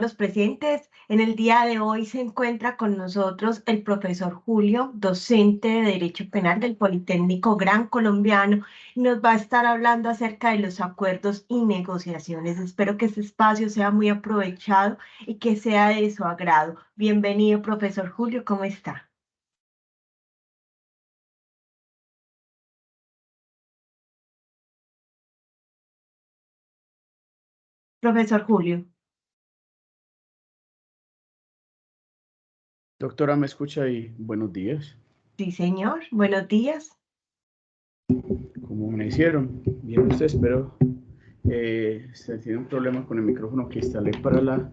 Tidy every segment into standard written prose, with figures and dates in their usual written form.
los presentes. En el día de hoy se encuentra con nosotros el profesor Julio, docente de Derecho Penal del Politécnico Gran Colombiano, y nos va a estar hablando acerca de los acuerdos y negociaciones. Espero que este espacio sea muy aprovechado y que sea de su agrado. Bienvenido, profesor Julio, ¿cómo está? Profesor Julio. Doctora, ¿me escucha ahí? Buenos días. Sí, señor. Buenos días. ¿Cómo me hicieron? Bien, usted, espero. Se tiene un problema con el micrófono que instalé para la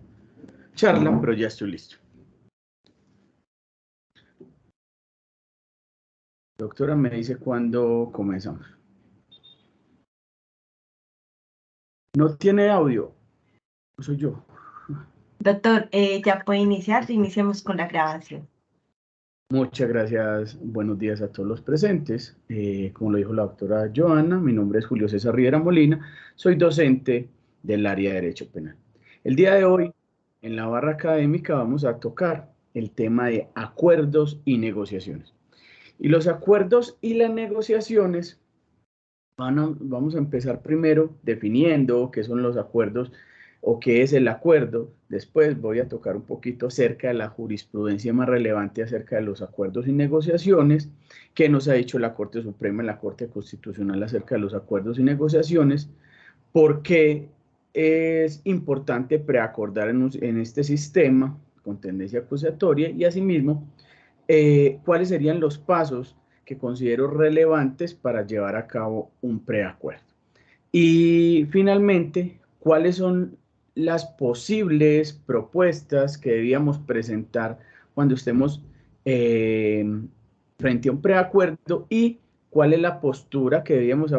charla, pero ya estoy listo. Doctora, me dice cuándo comenzamos. No tiene audio. Soy yo. Doctor, ya puede iniciar. Iniciemos con la grabación. Muchas gracias. Buenos días a todos los presentes. Como lo dijo la doctora Joana, mi nombre es Julio César Riera Molina. Soy docente del área de Derecho Penal. El día de hoy, en la barra académica, vamos a tocar el tema de acuerdos y negociaciones. Y los acuerdos y las negociaciones, vamos a empezar primero definiendo qué son los acuerdos o qué es el acuerdo. Después voy a tocar un poquito acerca de la jurisprudencia más relevante acerca de los acuerdos y negociaciones, que nos ha dicho la Corte Suprema y la Corte Constitucional acerca de los acuerdos y negociaciones, por qué es importante preacordar en este sistema con tendencia acusatoria y asimismo cuáles serían los pasos que considero relevantes para llevar a cabo un preacuerdo. Y finalmente, cuáles son las posibles propuestas que debíamos presentar cuando estemos frente a un preacuerdo y cuál es la postura que debíamos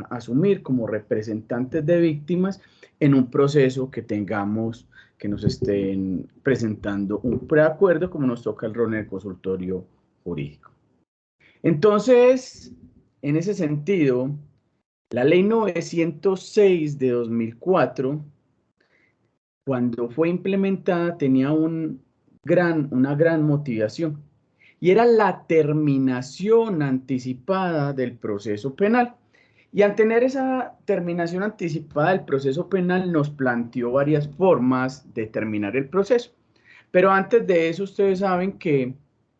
asumir como representantes de víctimas en un proceso que tengamos, que nos estén presentando un preacuerdo, como nos toca el rol en el consultorio jurídico. Entonces, en ese sentido, la ley 906 de 2004, cuando fue implementada, tenía una gran motivación, y era la terminación anticipada del proceso penal. Y al tener esa terminación anticipada del proceso penal, nos planteó varias formas de terminar el proceso. Pero antes de eso, ustedes saben que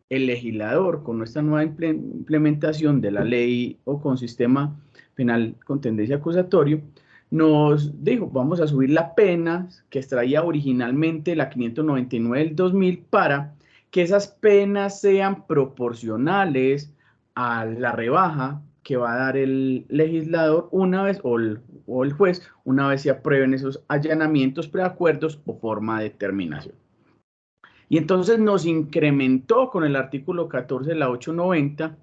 el legislador, con esta nueva implementación de la ley o con sistema penal con tendencia acusatorio, nos dijo, vamos a subir la pena que extraía originalmente la 599 del 2000 para que esas penas sean proporcionales a la rebaja que va a dar el legislador una vez, o el juez, una vez se aprueben esos allanamientos, preacuerdos o forma de terminación. Y entonces nos incrementó con el artículo 14 de la 890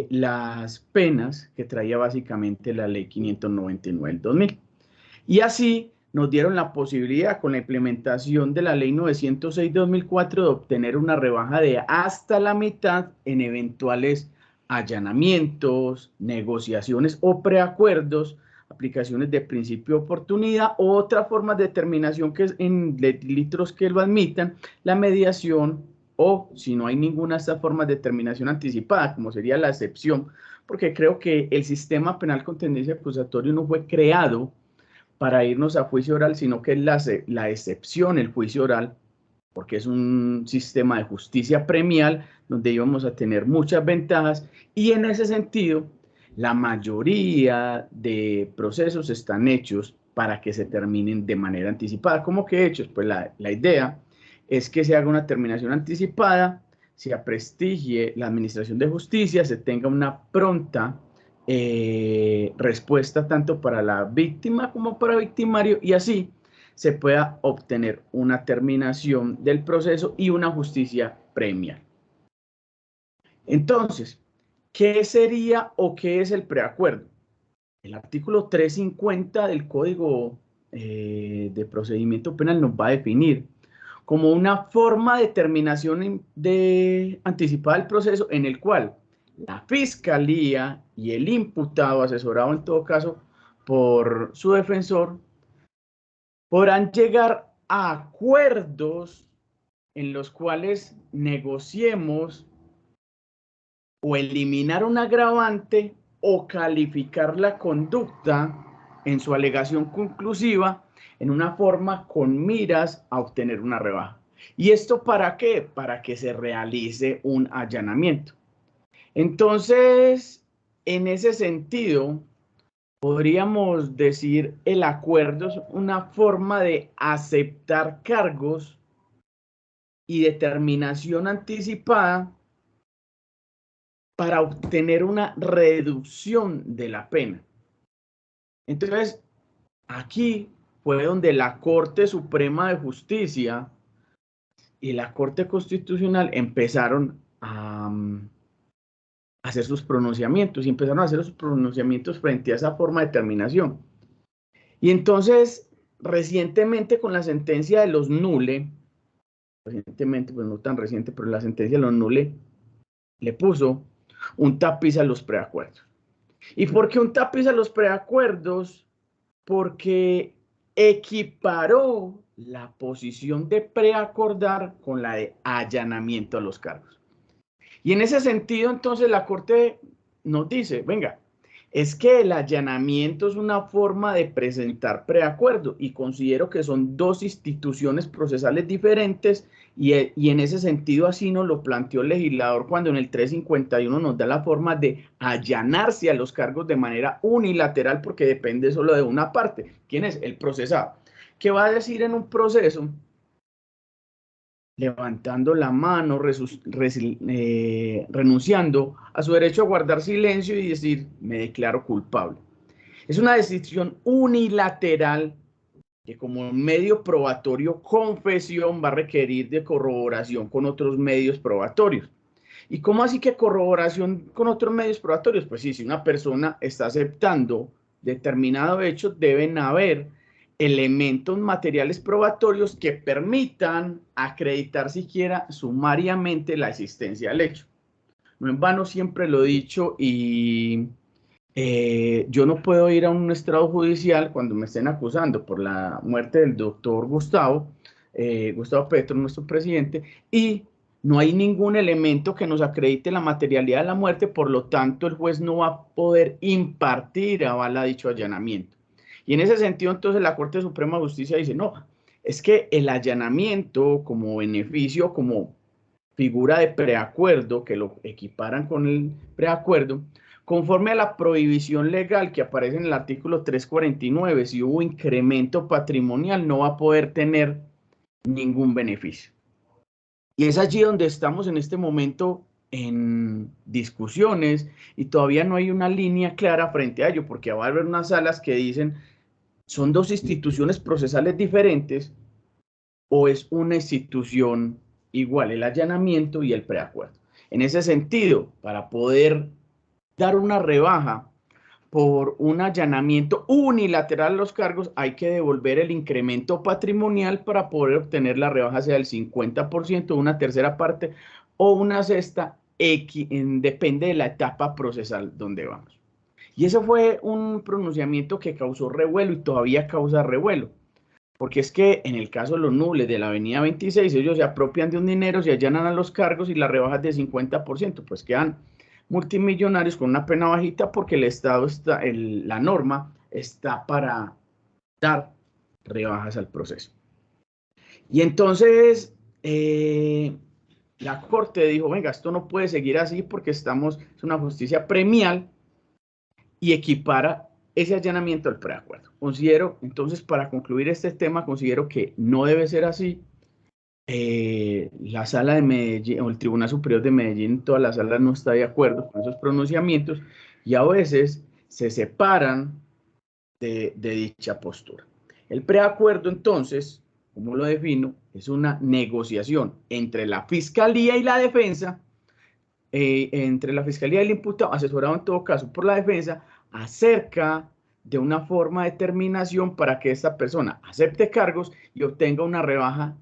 las penas que traía básicamente la ley 599 del 2000. Y así nos dieron la posibilidad con la implementación de la ley 906 de 2004 de obtener una rebaja de hasta la mitad en eventuales allanamientos, negociaciones o preacuerdos, aplicaciones de principio de oportunidad o otras formas de determinación que es en delitos que lo admitan, la mediación o si no hay ninguna de estas formas de determinación anticipada, como sería la excepción, porque creo que el sistema penal con tendencia acusatoria no fue creado para irnos a juicio oral, sino que es la excepción, el juicio oral, porque es un sistema de justicia premial donde íbamos a tener muchas ventajas y en ese sentido la mayoría de procesos están hechos para que se terminen de manera anticipada. ¿Cómo que hechos? Pues la idea es que se haga una terminación anticipada, se aprestigie la administración de justicia, se tenga una pronta respuesta tanto para la víctima como para el victimario y así se pueda obtener una terminación del proceso y una justicia premial. Entonces, ¿qué sería o qué es el preacuerdo? El artículo 350 del Código de Procedimiento Penal nos va a definir como una forma de terminación anticipada del proceso en el cual la fiscalía y el imputado, asesorado en todo caso por su defensor, podrán llegar acuerdos en los cuales negociemos o eliminar un agravante o calificar la conducta en su alegación conclusiva en una forma con miras a obtener una rebaja. ¿Y esto para qué? Para que se realice un allanamiento. Entonces, en ese sentido, podríamos decir el acuerdo es una forma de aceptar cargos y determinación anticipada para obtener una reducción de la pena. Entonces, aquí fue donde la Corte Suprema de Justicia y la Corte Constitucional empezaron a hacer sus pronunciamientos y empezaron a hacer sus pronunciamientos frente a esa forma de determinación. Y entonces, recientemente con la sentencia de los Nule, recientemente, pues no tan reciente, pero la sentencia de los Nule le puso un tapiz a los preacuerdos. ¿Y por qué un tapiz a los preacuerdos? Porque equiparó la posición de preacordar con la de allanamiento a los cargos. Y en ese sentido, entonces, la Corte nos dice, venga, es que el allanamiento es una forma de presentar preacuerdo y considero que son dos instituciones procesales diferentes y en ese sentido así nos lo planteó el legislador cuando en el 351 nos da la forma de allanarse a los cargos de manera unilateral porque depende solo de una parte. ¿Quién es? El procesado. ¿Qué va a decir en un proceso? Levantando la mano, renunciando a su derecho a guardar silencio y decir, me declaro culpable. Es una decisión unilateral que como medio probatorio, confesión va a requerir de corroboración con otros medios probatorios. ¿Y cómo así que corroboración con otros medios probatorios? Pues sí, si una persona está aceptando determinado hecho, deben haber elementos materiales probatorios que permitan acreditar siquiera sumariamente la existencia del hecho. No en vano siempre lo he dicho y yo no puedo ir a un estrado judicial cuando me estén acusando por la muerte del doctor Gustavo Petro, nuestro presidente, y no hay ningún elemento que nos acredite la materialidad de la muerte, por lo tanto el juez no va a poder impartir aval a dicho allanamiento. Y en ese sentido, entonces, la Corte Suprema de Justicia dice, no, es que el allanamiento como beneficio, como figura de preacuerdo, que lo equiparan con el preacuerdo, conforme a la prohibición legal que aparece en el artículo 349, si hubo incremento patrimonial, no va a poder tener ningún beneficio. Y es allí donde estamos en este momento en discusiones y todavía no hay una línea clara frente a ello, porque va a haber unas salas que dicen son dos instituciones procesales diferentes o es una institución igual, el allanamiento y el preacuerdo. En ese sentido, para poder dar una rebaja por un allanamiento unilateral a los cargos, hay que devolver el incremento patrimonial para poder obtener la rebaja, sea del 50%, una tercera parte o una sexta, depende de la etapa procesal donde vamos. Y eso fue un pronunciamiento que causó revuelo y todavía causa revuelo. Porque es que en el caso de los nules de la avenida 26, ellos se apropian de un dinero, se allanan a los cargos y las rebajas de 50%, pues quedan multimillonarios con una pena bajita porque el Estado está, la norma está para dar rebajas al proceso. Y entonces la Corte dijo, venga, esto no puede seguir así porque es una justicia premial y equipara ese allanamiento al preacuerdo. Considero, entonces, para concluir este tema, considero que no debe ser así. La sala de Medellín o el Tribunal Superior de Medellín, toda la sala no está de acuerdo con esos pronunciamientos y a veces se separan de dicha postura. El preacuerdo, entonces, como lo defino, es una negociación entre la Fiscalía y la defensa, entre la Fiscalía y el imputado, asesorado en todo caso por la defensa, acerca de una forma de determinación para que esta persona acepte cargos y obtenga una rebaja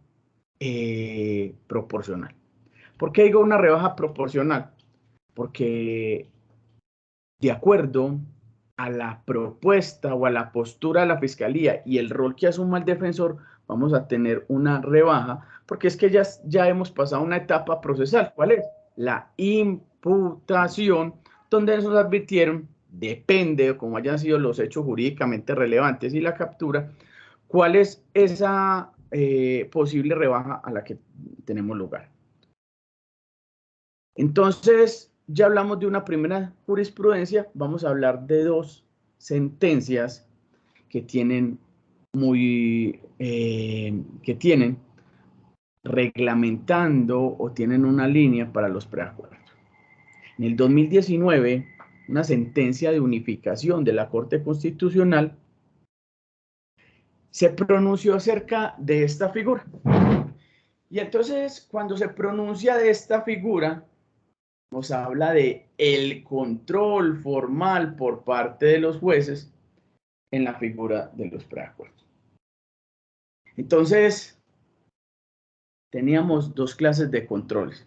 proporcional. ¿Por qué digo una rebaja proporcional? Porque de acuerdo a la propuesta o a la postura de la fiscalía y el rol que asuma el defensor, vamos a tener una rebaja, porque es que ya hemos pasado una etapa procesal. ¿Cuál es? La imputación, donde nos advirtieron, depende de cómo hayan sido los hechos jurídicamente relevantes y la captura, cuál es esa posible rebaja a la que tenemos lugar. Entonces, ya hablamos de una primera jurisprudencia, vamos a hablar de dos sentencias que tienen reglamentando o tienen una línea para los preacuerdos. En el 2019, una sentencia de unificación de la Corte Constitucional se pronunció acerca de esta figura. Y entonces, cuando se pronuncia de esta figura, nos habla de el control formal por parte de los jueces en la figura de los preacuerdos. Entonces, teníamos dos clases de controles.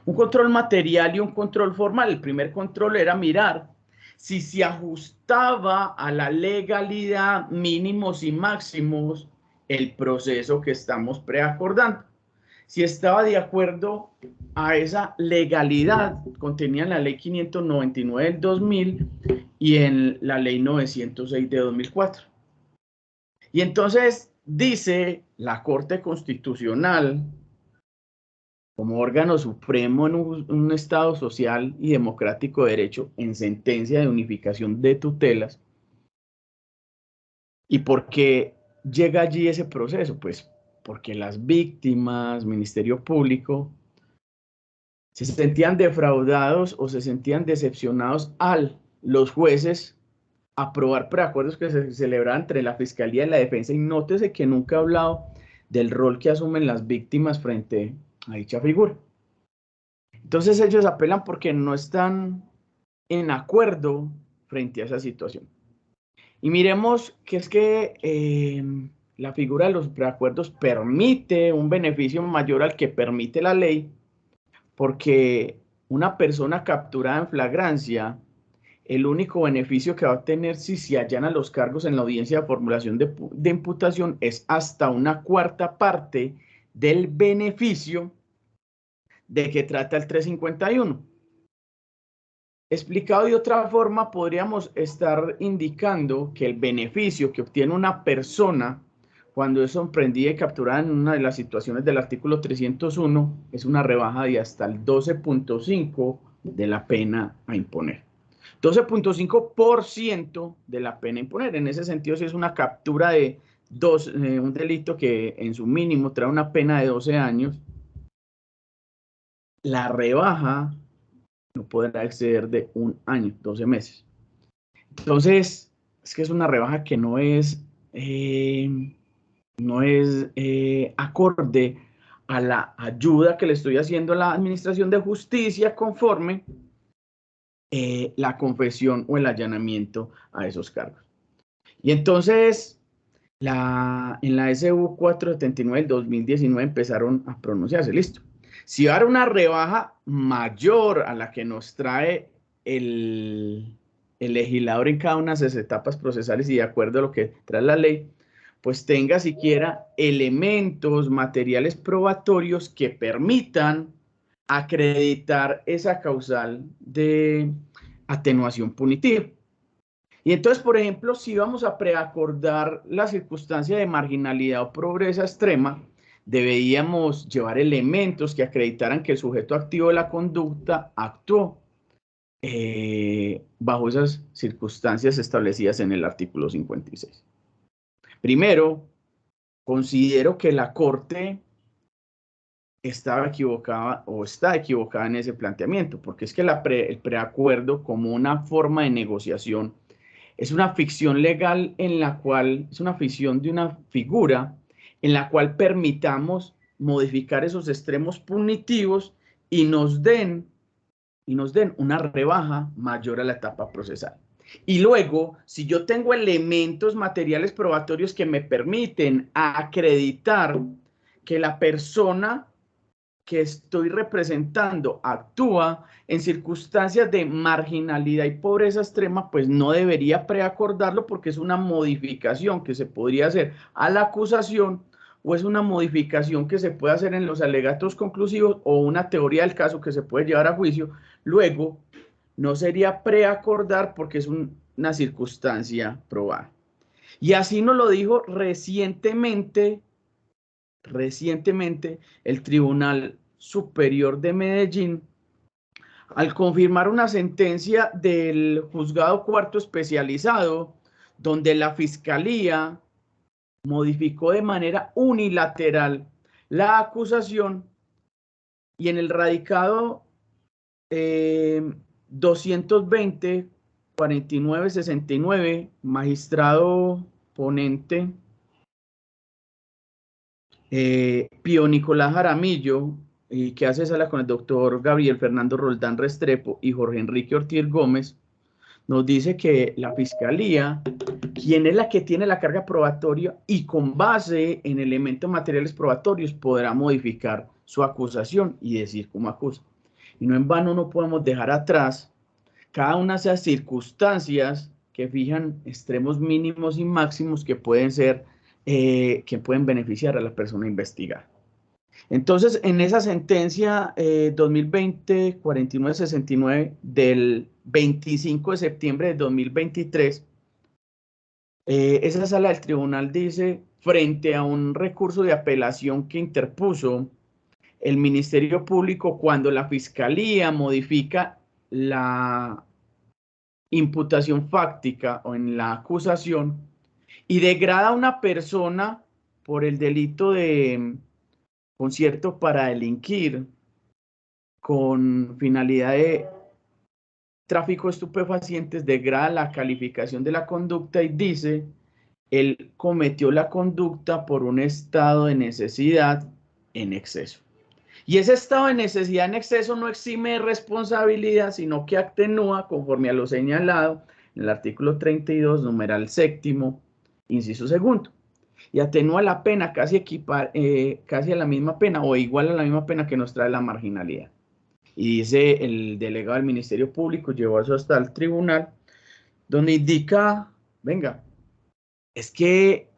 Un control material y un control formal. El primer control era mirar si se ajustaba a la legalidad, mínimos y máximos, el proceso que estamos preacordando. Si estaba de acuerdo a esa legalidad contenida en la ley 599 del 2000 y en la ley 906 de 2004. Y entonces dice la Corte Constitucional, como órgano supremo en un Estado social y democrático de derecho, en sentencia de unificación de tutelas. ¿Y por qué llega allí ese proceso? Pues porque las víctimas, Ministerio Público, se sentían defraudados o se sentían decepcionados al los jueces aprobar preacuerdos que se celebraban entre la Fiscalía y la Defensa. Y nótese que nunca he hablado del rol que asumen las víctimas frente a dicha figura. Entonces ellos apelan porque no están en acuerdo frente a esa situación. Y miremos que es que la figura de los preacuerdos permite un beneficio mayor al que permite la ley, porque una persona capturada en flagrancia, el único beneficio que va a tener si se allanan los cargos en la audiencia de formulación de imputación es hasta una cuarta parte del beneficio de que trata el 351. Explicado de otra forma, podríamos estar indicando que el beneficio que obtiene una persona cuando es sorprendida y capturada en una de las situaciones del artículo 301 es una rebaja de hasta el 12.5% de la pena a imponer. 12.5% de la pena a imponer. En ese sentido, si es una captura de un delito que en su mínimo trae una pena de 12 años, la rebaja no podrá exceder de 1 año, 12 meses. Entonces, es que es una rebaja que no es acorde a la ayuda que le estoy haciendo a la Administración de Justicia conforme la confesión o el allanamiento a esos cargos. Y entonces, en la SU 479 del 2019 empezaron a pronunciarse, listo. Si va a haber una rebaja mayor a la que nos trae el legislador en cada una de esas etapas procesales y de acuerdo a lo que trae la ley, pues tenga siquiera elementos materiales probatorios que permitan acreditar esa causal de atenuación punitiva. Y entonces, por ejemplo, si vamos a preacordar la circunstancia de marginalidad o pobreza extrema, deberíamos llevar elementos que acreditaran que el sujeto activo de la conducta actuó bajo esas circunstancias establecidas en el artículo 56. Primero, considero que la Corte estaba equivocada o está equivocada en ese planteamiento, porque es que el preacuerdo como una forma de negociación es una ficción legal en la cual, es una ficción de una figura en la cual permitamos modificar esos extremos punitivos y nos den una rebaja mayor a la etapa procesal. Y luego, si yo tengo elementos materiales probatorios que me permiten acreditar que la persona que estoy representando actúa en circunstancias de marginalidad y pobreza extrema, pues no debería preacordarlo porque es una modificación que se podría hacer a la acusación o es una modificación que se puede hacer en los alegatos conclusivos o una teoría del caso que se puede llevar a juicio. Luego, no sería preacordar porque es una circunstancia probada. Y así nos lo dijo recientemente el Tribunal Superior de Medellín al confirmar una sentencia del Juzgado Cuarto Especializado donde la Fiscalía modificó de manera unilateral la acusación y en el radicado 220 4969, magistrado ponente Pío Nicolás Jaramillo, y que hace sala con el doctor Gabriel Fernando Roldán Restrepo y Jorge Enrique Ortiz Gómez, nos dice que la Fiscalía, quien es la que tiene la carga probatoria y con base en elementos materiales probatorios, podrá modificar su acusación y decir cómo acusa. Y no en vano no podemos dejar atrás cada una de esas circunstancias que fijan extremos mínimos y máximos que pueden ser, que pueden beneficiar a la persona investigada. Entonces, en esa sentencia 2020-4969 del 25 de septiembre de 2023, esa sala del tribunal dice, frente a un recurso de apelación que interpuso el Ministerio Público cuando la Fiscalía modifica la imputación fáctica o en la acusación y degrada a una persona por el delito de concierto para delinquir con finalidad de tráfico de estupefacientes, degrada la calificación de la conducta y dice, él cometió la conducta por un estado de necesidad en exceso. Y ese estado de necesidad en exceso no exime de responsabilidad, sino que atenúa conforme a lo señalado en el artículo 32, numeral séptimo, inciso segundo. Y atenúa la pena casi a la misma pena o igual a la misma pena que nos trae la marginalidad. Y dice el delegado del Ministerio Público, llevó eso hasta el tribunal, donde indica, venga, es que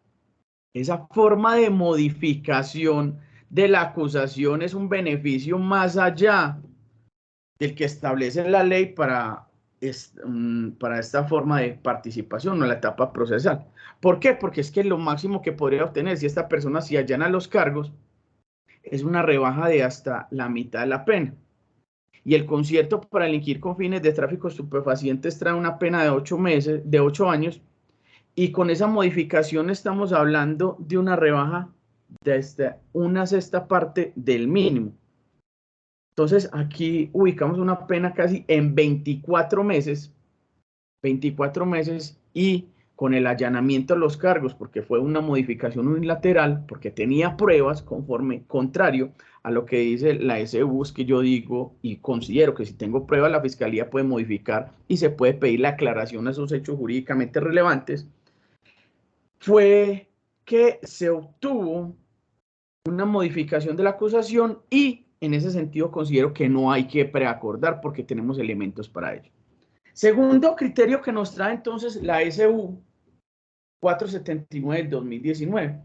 esa forma de modificación de la acusación es un beneficio más allá del que establece la ley para esta forma de participación o la etapa procesal. ¿Por qué? Porque es que lo máximo que podría obtener si esta persona se allana los cargos es una rebaja de hasta la mitad de la pena. Y el concierto para delinquir con fines de tráfico de estupefacientes trae una pena de 8 meses, de 8 años, y con esa modificación estamos hablando de una rebaja de una sexta parte del mínimo. Entonces aquí ubicamos una pena casi en 24 meses y con el allanamiento de los cargos, porque fue una modificación unilateral, porque tenía pruebas conforme contrario a lo que dice la SU, que yo digo y considero que si tengo pruebas la Fiscalía puede modificar y se puede pedir la aclaración a esos hechos jurídicamente relevantes, fue que se obtuvo una modificación de la acusación y en ese sentido considero que no hay que preacordar porque tenemos elementos para ello. Segundo criterio que nos trae entonces la SU 479 del 2019.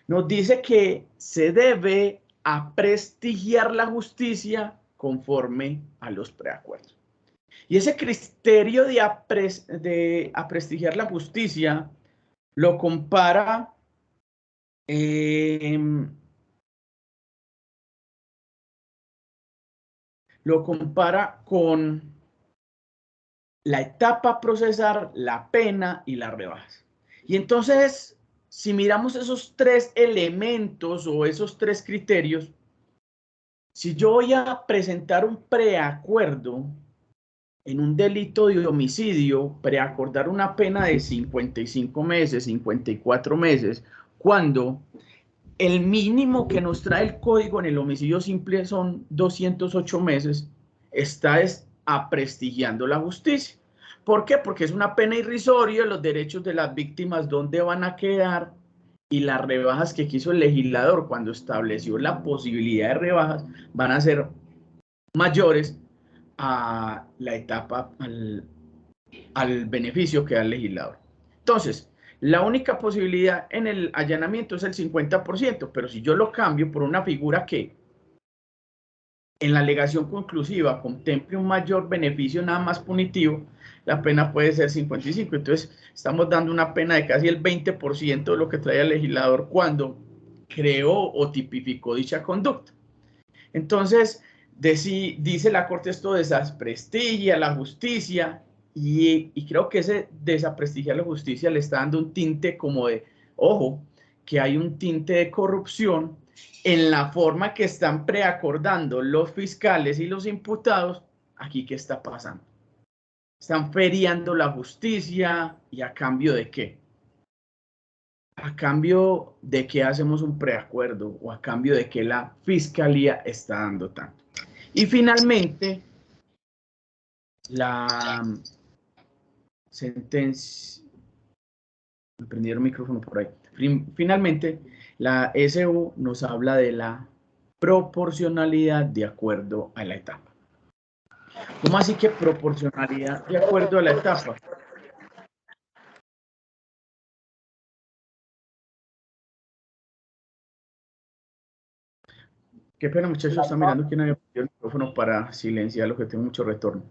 Nos dice que se debe aprestigiar la justicia conforme a los preacuerdos. Y ese criterio de aprestigiar la justicia lo compara con la etapa procesar, la pena y las rebajas. Y entonces, si miramos esos tres elementos o esos tres criterios, si yo voy a presentar un preacuerdo en un delito de homicidio, preacordar una pena de 55 meses, 54 meses, cuando el mínimo que nos trae el código en el homicidio simple son 208 meses, está aprestigiando la justicia. ¿Por qué? Porque es una pena irrisoria, los derechos de las víctimas, ¿dónde van a quedar? y las rebajas que quiso el legislador cuando estableció la posibilidad de rebajas van a ser mayores a la etapa, al beneficio que da el legislador. Entonces, la única posibilidad en el allanamiento es el 50%, pero si yo lo cambio por una figura que en la alegación conclusiva contemple un mayor beneficio nada más punitivo, la pena puede ser 55. Entonces, estamos dando una pena de casi el 20% de lo que traía el legislador cuando creó o tipificó dicha conducta. Entonces, dice la Corte, esto desprestigia la justicia y creo que ese desaprestigiar la justicia le está dando un tinte como de, ojo, que hay un tinte de corrupción en la forma que están preacordando los fiscales y los imputados. Aquí, ¿qué está pasando? Están feriando la justicia y ¿a cambio de qué? ¿A cambio de qué hacemos un preacuerdo o a cambio de qué la fiscalía está dando tanto? Y finalmente, la sentencia, me prendieron el micrófono por ahí. Finalmente, la SU nos habla de la proporcionalidad de acuerdo a la etapa. ¿Cómo así que proporcionalidad de acuerdo a la etapa? Qué pena, muchachos, están mirando quién había prendido el micrófono para silenciarlo, que tengo mucho retorno.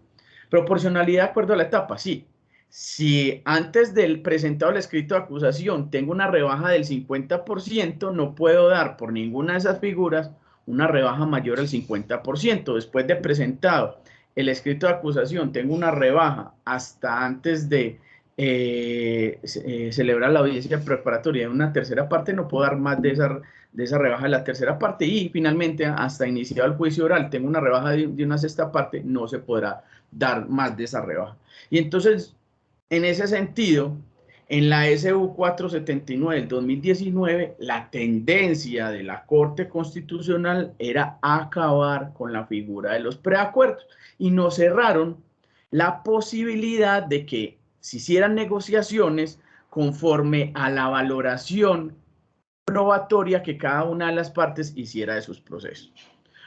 Proporcionalidad de acuerdo a la etapa, sí. Si antes del presentado el escrito de acusación tengo una rebaja del 50%, no puedo dar por ninguna de esas figuras una rebaja mayor al 50%. Después de presentado el escrito de acusación, tengo una rebaja hasta antes de celebrar la audiencia preparatoria en una tercera parte, no puedo dar más de esa rebaja de la tercera parte, y finalmente hasta iniciado el juicio oral tengo una rebaja de una sexta parte, no se podrá dar más de esa rebaja. Y entonces, en ese sentido, en la SU 479 del 2019, la tendencia de la Corte Constitucional era acabar con la figura de los preacuerdos y nos cerraron la posibilidad de que se hicieran negociaciones conforme a la valoración probatoria que cada una de las partes hiciera de sus procesos.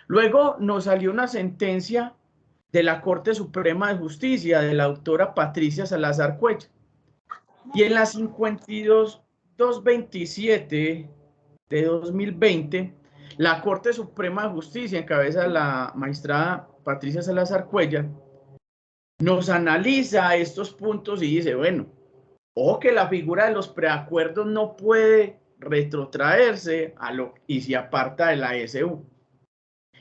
Luego nos salió una sentencia de la Corte Suprema de Justicia de la doctora Patricia Salazar Cuellar, y en la 52.227 de 2020, la Corte Suprema de Justicia, en cabeza de la magistrada Patricia Salazar Cuellar, nos analiza estos puntos y dice, bueno, ojo que la figura de los preacuerdos no puede retrotraerse y se aparta de la SU.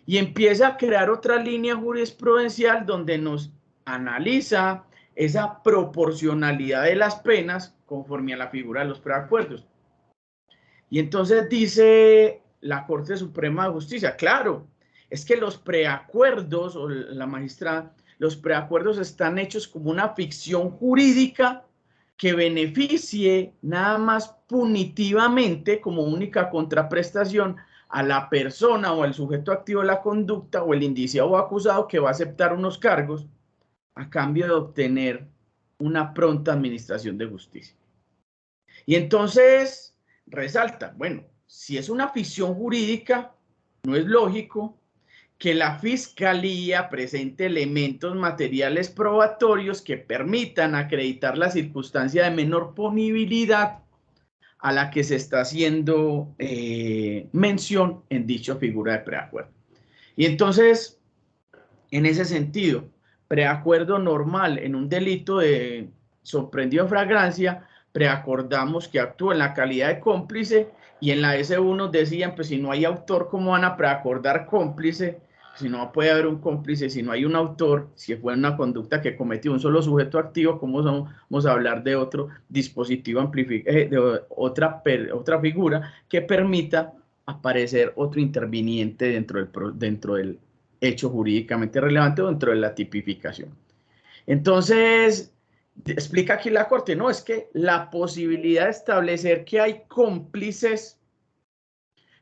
Y empieza a crear otra línea jurisprudencial donde nos analiza esa proporcionalidad de las penas conforme a la figura de los preacuerdos. Y entonces dice la Corte Suprema de Justicia, claro, es que los preacuerdos, o la magistrada, los preacuerdos están hechos como una ficción jurídica que beneficie nada más punitivamente como única contraprestación a la persona o al sujeto activo de la conducta o el indiciado o acusado que va a aceptar unos cargos a cambio de obtener una pronta administración de justicia. Y entonces resalta, bueno, si es una ficción jurídica, no es lógico que la Fiscalía presente elementos materiales probatorios que permitan acreditar la circunstancia de menor punibilidad a la que se está haciendo mención en dicha figura de preacuerdo. Y entonces, en ese sentido, preacuerdo normal en un delito de sorprendido en flagrancia, preacordamos que actúa en la calidad de cómplice, y en la S1 nos decían, pues si no hay autor, ¿cómo van a preacordar cómplice? Si no puede haber un cómplice, si no hay un autor, si fue una conducta que cometió un solo sujeto activo, ¿cómo vamos a hablar de otro dispositivo de otra figura que permita aparecer otro interviniente dentro del hecho jurídicamente relevante o dentro de la tipificación? Entonces, explica aquí la Corte, no, es que la posibilidad de establecer que hay cómplices,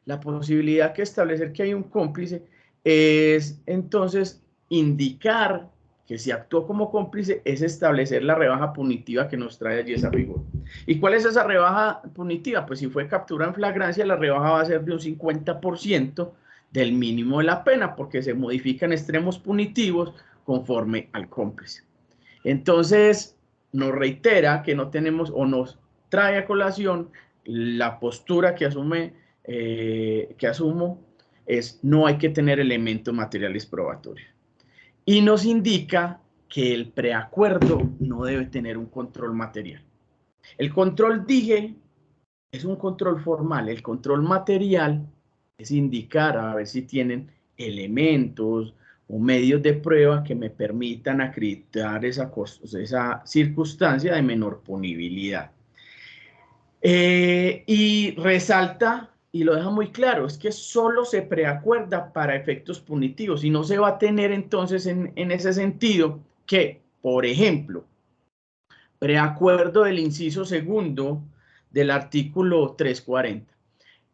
la posibilidad de establecer que hay un cómplice es entonces indicar que si actuó como cómplice es establecer la rebaja punitiva que nos trae allí esa figura. ¿Y cuál es esa rebaja punitiva? Pues si fue captura en flagrancia, la rebaja va a ser de un 50% del mínimo de la pena, porque se modifican extremos punitivos conforme al cómplice. Entonces, nos reitera que no tenemos o nos trae a colación la postura que asumo es no hay que tener elementos materiales probatorios. Y nos indica que el preacuerdo no debe tener un control material. El control, dije, es un control formal. El control material es indicar a ver si tienen elementos o medios de prueba que me permitan acreditar esa circunstancia de menor punibilidad. Y resalta, y lo deja muy claro, es que solo se preacuerda para efectos punitivos y no se va a tener entonces en ese sentido que, por ejemplo, preacuerdo del inciso segundo del artículo 340.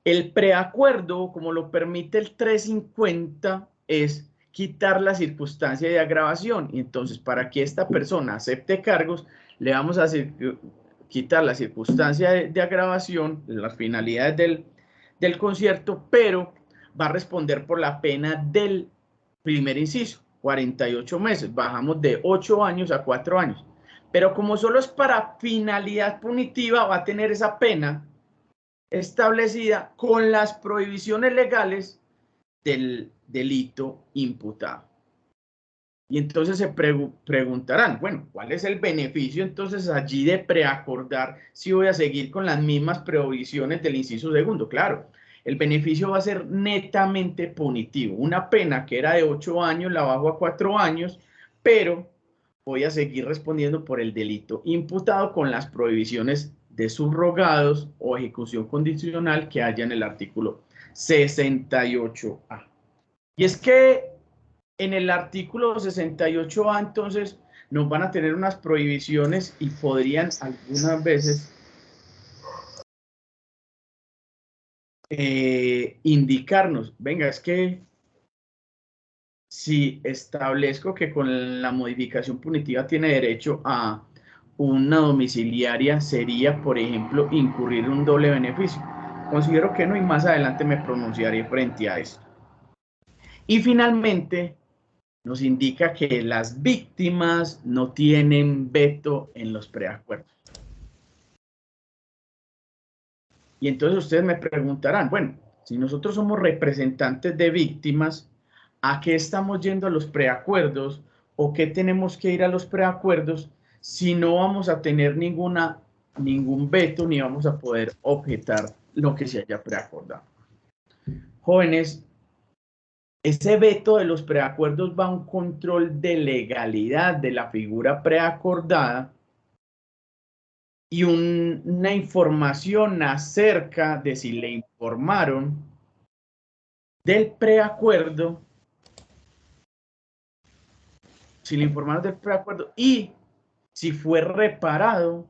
El preacuerdo, como lo permite el 350, es quitar la circunstancia de agravación. Y entonces, para que esta persona acepte cargos, le vamos a quitar la circunstancia de agravación, las finalidades del concierto, pero va a responder por la pena del primer inciso, 48 meses. Bajamos de 8 años a 4 años. Pero como solo es para finalidad punitiva, va a tener esa pena establecida con las prohibiciones legales del delito imputado. Y entonces se preguntarán, bueno, ¿cuál es el beneficio entonces allí de preacordar si voy a seguir con las mismas prohibiciones del inciso segundo? Claro, el beneficio va a ser netamente punitivo. Una pena que era de 8 años la bajo a 4 años, pero voy a seguir respondiendo por el delito imputado con las prohibiciones de subrogados o ejecución condicional que haya en el artículo 68A. Y es que en el artículo 68A entonces nos van a tener unas prohibiciones y podrían algunas veces indicarnos, venga, es que si establezco que con la modificación punitiva tiene derecho a una domiciliaria, sería, por ejemplo, incurrir en un doble beneficio. Considero que no y más adelante me pronunciaré frente a esto. Y finalmente, nos indica que las víctimas no tienen veto en los preacuerdos. Y entonces ustedes me preguntarán, bueno, si nosotros somos representantes de víctimas, ¿a qué estamos yendo a los preacuerdos o qué tenemos que ir a los preacuerdos si no vamos a tener ningún veto ni vamos a poder objetar lo que se haya preacordado? Jóvenes, ese veto de los preacuerdos va a un control de legalidad de la figura preacordada y una información acerca de si le informaron del preacuerdo, y si fue reparado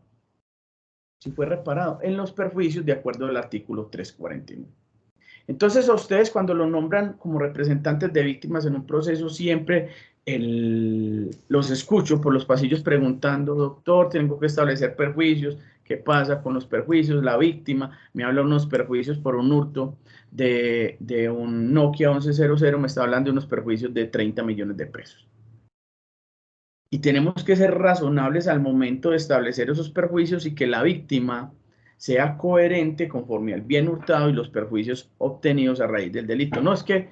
en los perjuicios de acuerdo al artículo 349. Entonces a ustedes cuando lo nombran como representantes de víctimas en un proceso siempre los escucho por los pasillos preguntando, doctor, tengo que establecer perjuicios, ¿qué pasa con los perjuicios? La víctima me habla de unos perjuicios por un hurto de un Nokia 1100, me está hablando de unos perjuicios de 30 millones de pesos. Y tenemos que ser razonables al momento de establecer esos perjuicios y que la víctima sea coherente conforme al bien hurtado y los perjuicios obtenidos a raíz del delito. No es que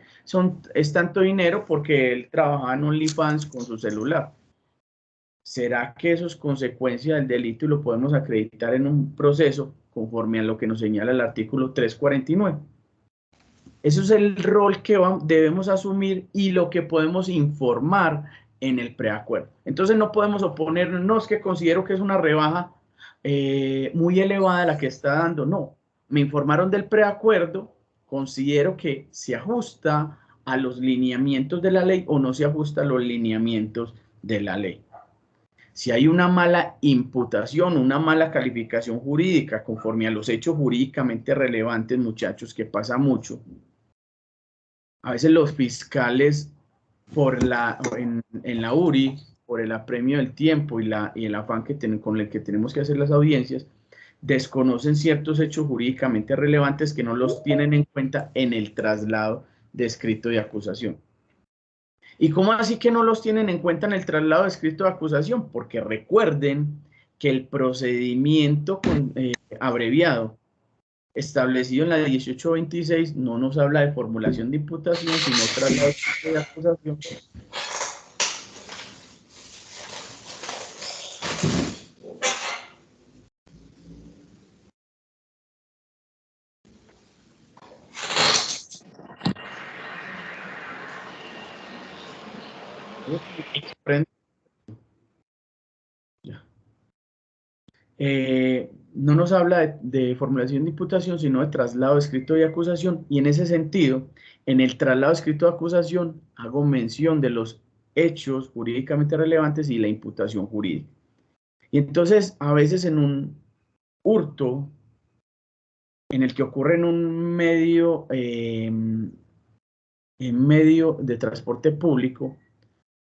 es tanto dinero porque él trabajaba en OnlyFans con su celular. ¿Será que eso es consecuencia del delito y lo podemos acreditar en un proceso conforme a lo que nos señala el artículo 349? Eso es el rol que debemos asumir y lo que podemos informar en el preacuerdo. Entonces no podemos oponernos, no es que considero que es una rebaja muy elevada la que está dando, no. Me informaron del preacuerdo, considero que se ajusta a los lineamientos de la ley o no se ajusta a los lineamientos de la ley. Si hay una mala imputación, una mala calificación jurídica conforme a los hechos jurídicamente relevantes, muchachos, que pasa mucho, a veces los fiscales en la URI por el apremio del tiempo y el afán con el que tenemos que hacer las audiencias, desconocen ciertos hechos jurídicamente relevantes que no los tienen en cuenta en el traslado de escrito de acusación. ¿Y cómo así que no los tienen en cuenta en el traslado de escrito de acusación? Porque recuerden que el procedimiento abreviado establecido en la 1826 no nos habla de formulación de imputación, sino traslado de escrito de acusación. No nos habla de formulación de imputación, sino de traslado de escrito de acusación, y en ese sentido, en el traslado de escrito de acusación, hago mención de los hechos jurídicamente relevantes y la imputación jurídica. Y entonces, a veces en un hurto, en el que ocurre en un medio, de transporte público,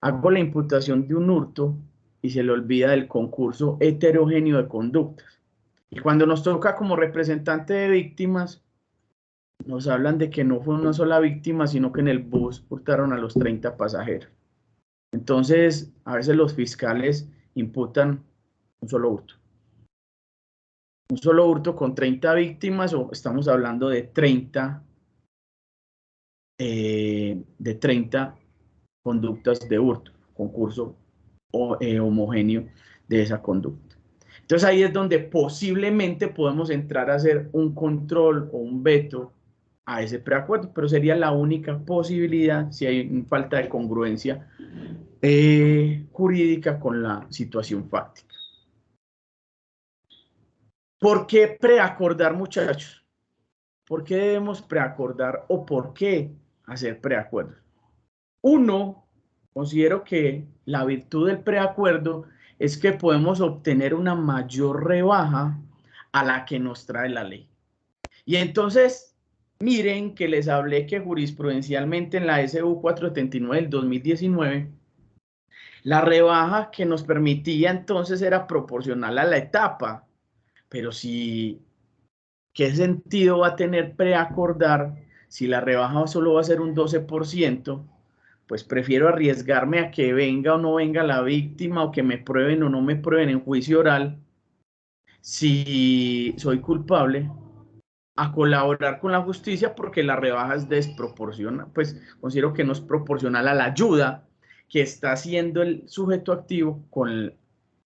hago la imputación de un hurto y se le olvida del concurso heterogéneo de conductas. Y cuando nos toca como representante de víctimas, nos hablan de que no fue una sola víctima, sino que en el bus hurtaron a los 30 pasajeros. Entonces, a veces los fiscales imputan un solo hurto. Un solo hurto con 30 víctimas, o estamos hablando de 30 conductas de hurto, concurso homogéneo de esa conducta. Entonces ahí es donde posiblemente podemos entrar a hacer un control o un veto a ese preacuerdo, pero sería la única posibilidad si hay falta de congruencia jurídica con la situación fáctica. ¿Por qué preacordar, muchachos? ¿Por qué debemos preacordar o por qué hacer preacuerdos? Uno, considero que la virtud del preacuerdo es que podemos obtener una mayor rebaja a la que nos trae la ley. Y entonces, miren que les hablé que jurisprudencialmente en la SU 479 del 2019, la rebaja que nos permitía entonces era proporcional a la etapa. Pero si, ¿qué sentido va a tener preacordar si la rebaja solo va a ser un 12%? Pues prefiero arriesgarme a que venga o no venga la víctima, o que me prueben o no me prueben en juicio oral, si soy culpable, a colaborar con la justicia, porque la rebaja es desproporcional, pues considero que no es proporcional a la ayuda que está haciendo el sujeto activo con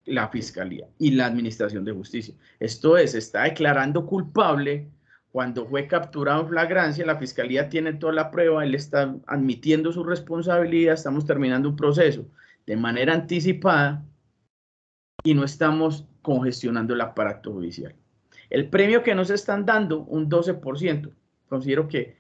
la Fiscalía y la Administración de Justicia. Esto es, está declarando culpable cuando fue capturado en flagrancia, la Fiscalía tiene toda la prueba, él está admitiendo su responsabilidad, estamos terminando un proceso de manera anticipada y no estamos congestionando el aparato judicial. El premio que nos están dando, un 12%, considero que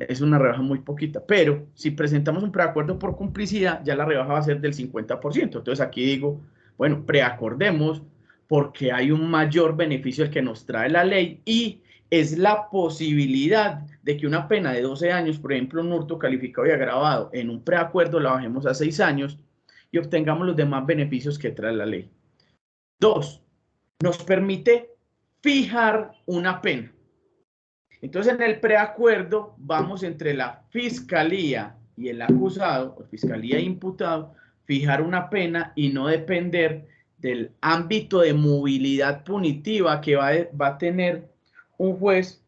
es una rebaja muy poquita, pero si presentamos un preacuerdo por complicidad, ya la rebaja va a ser del 50%. Entonces aquí digo, bueno, preacordemos porque hay un mayor beneficio el que nos trae la ley, y es la posibilidad de que una pena de 12 años, por ejemplo, un hurto calificado y agravado, en un preacuerdo la bajemos a 6 años y obtengamos los demás beneficios que trae la ley. Dos, nos permite fijar una pena. Entonces, en el preacuerdo vamos entre la fiscalía y el acusado, o fiscalía e imputado, fijar una pena y no depender del ámbito de movilidad punitiva que va a tener un juez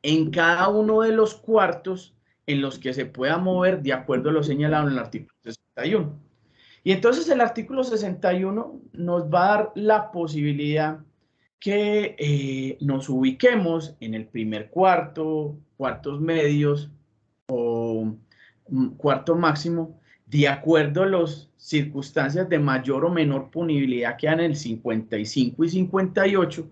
en cada uno de los cuartos en los que se pueda mover de acuerdo a lo señalado en el artículo 61. Y entonces el artículo 61 nos va a dar la posibilidad que nos ubiquemos en el primer cuarto, cuartos medios o cuarto máximo, de acuerdo a las circunstancias de mayor o menor punibilidad que dan en el 55 y 58,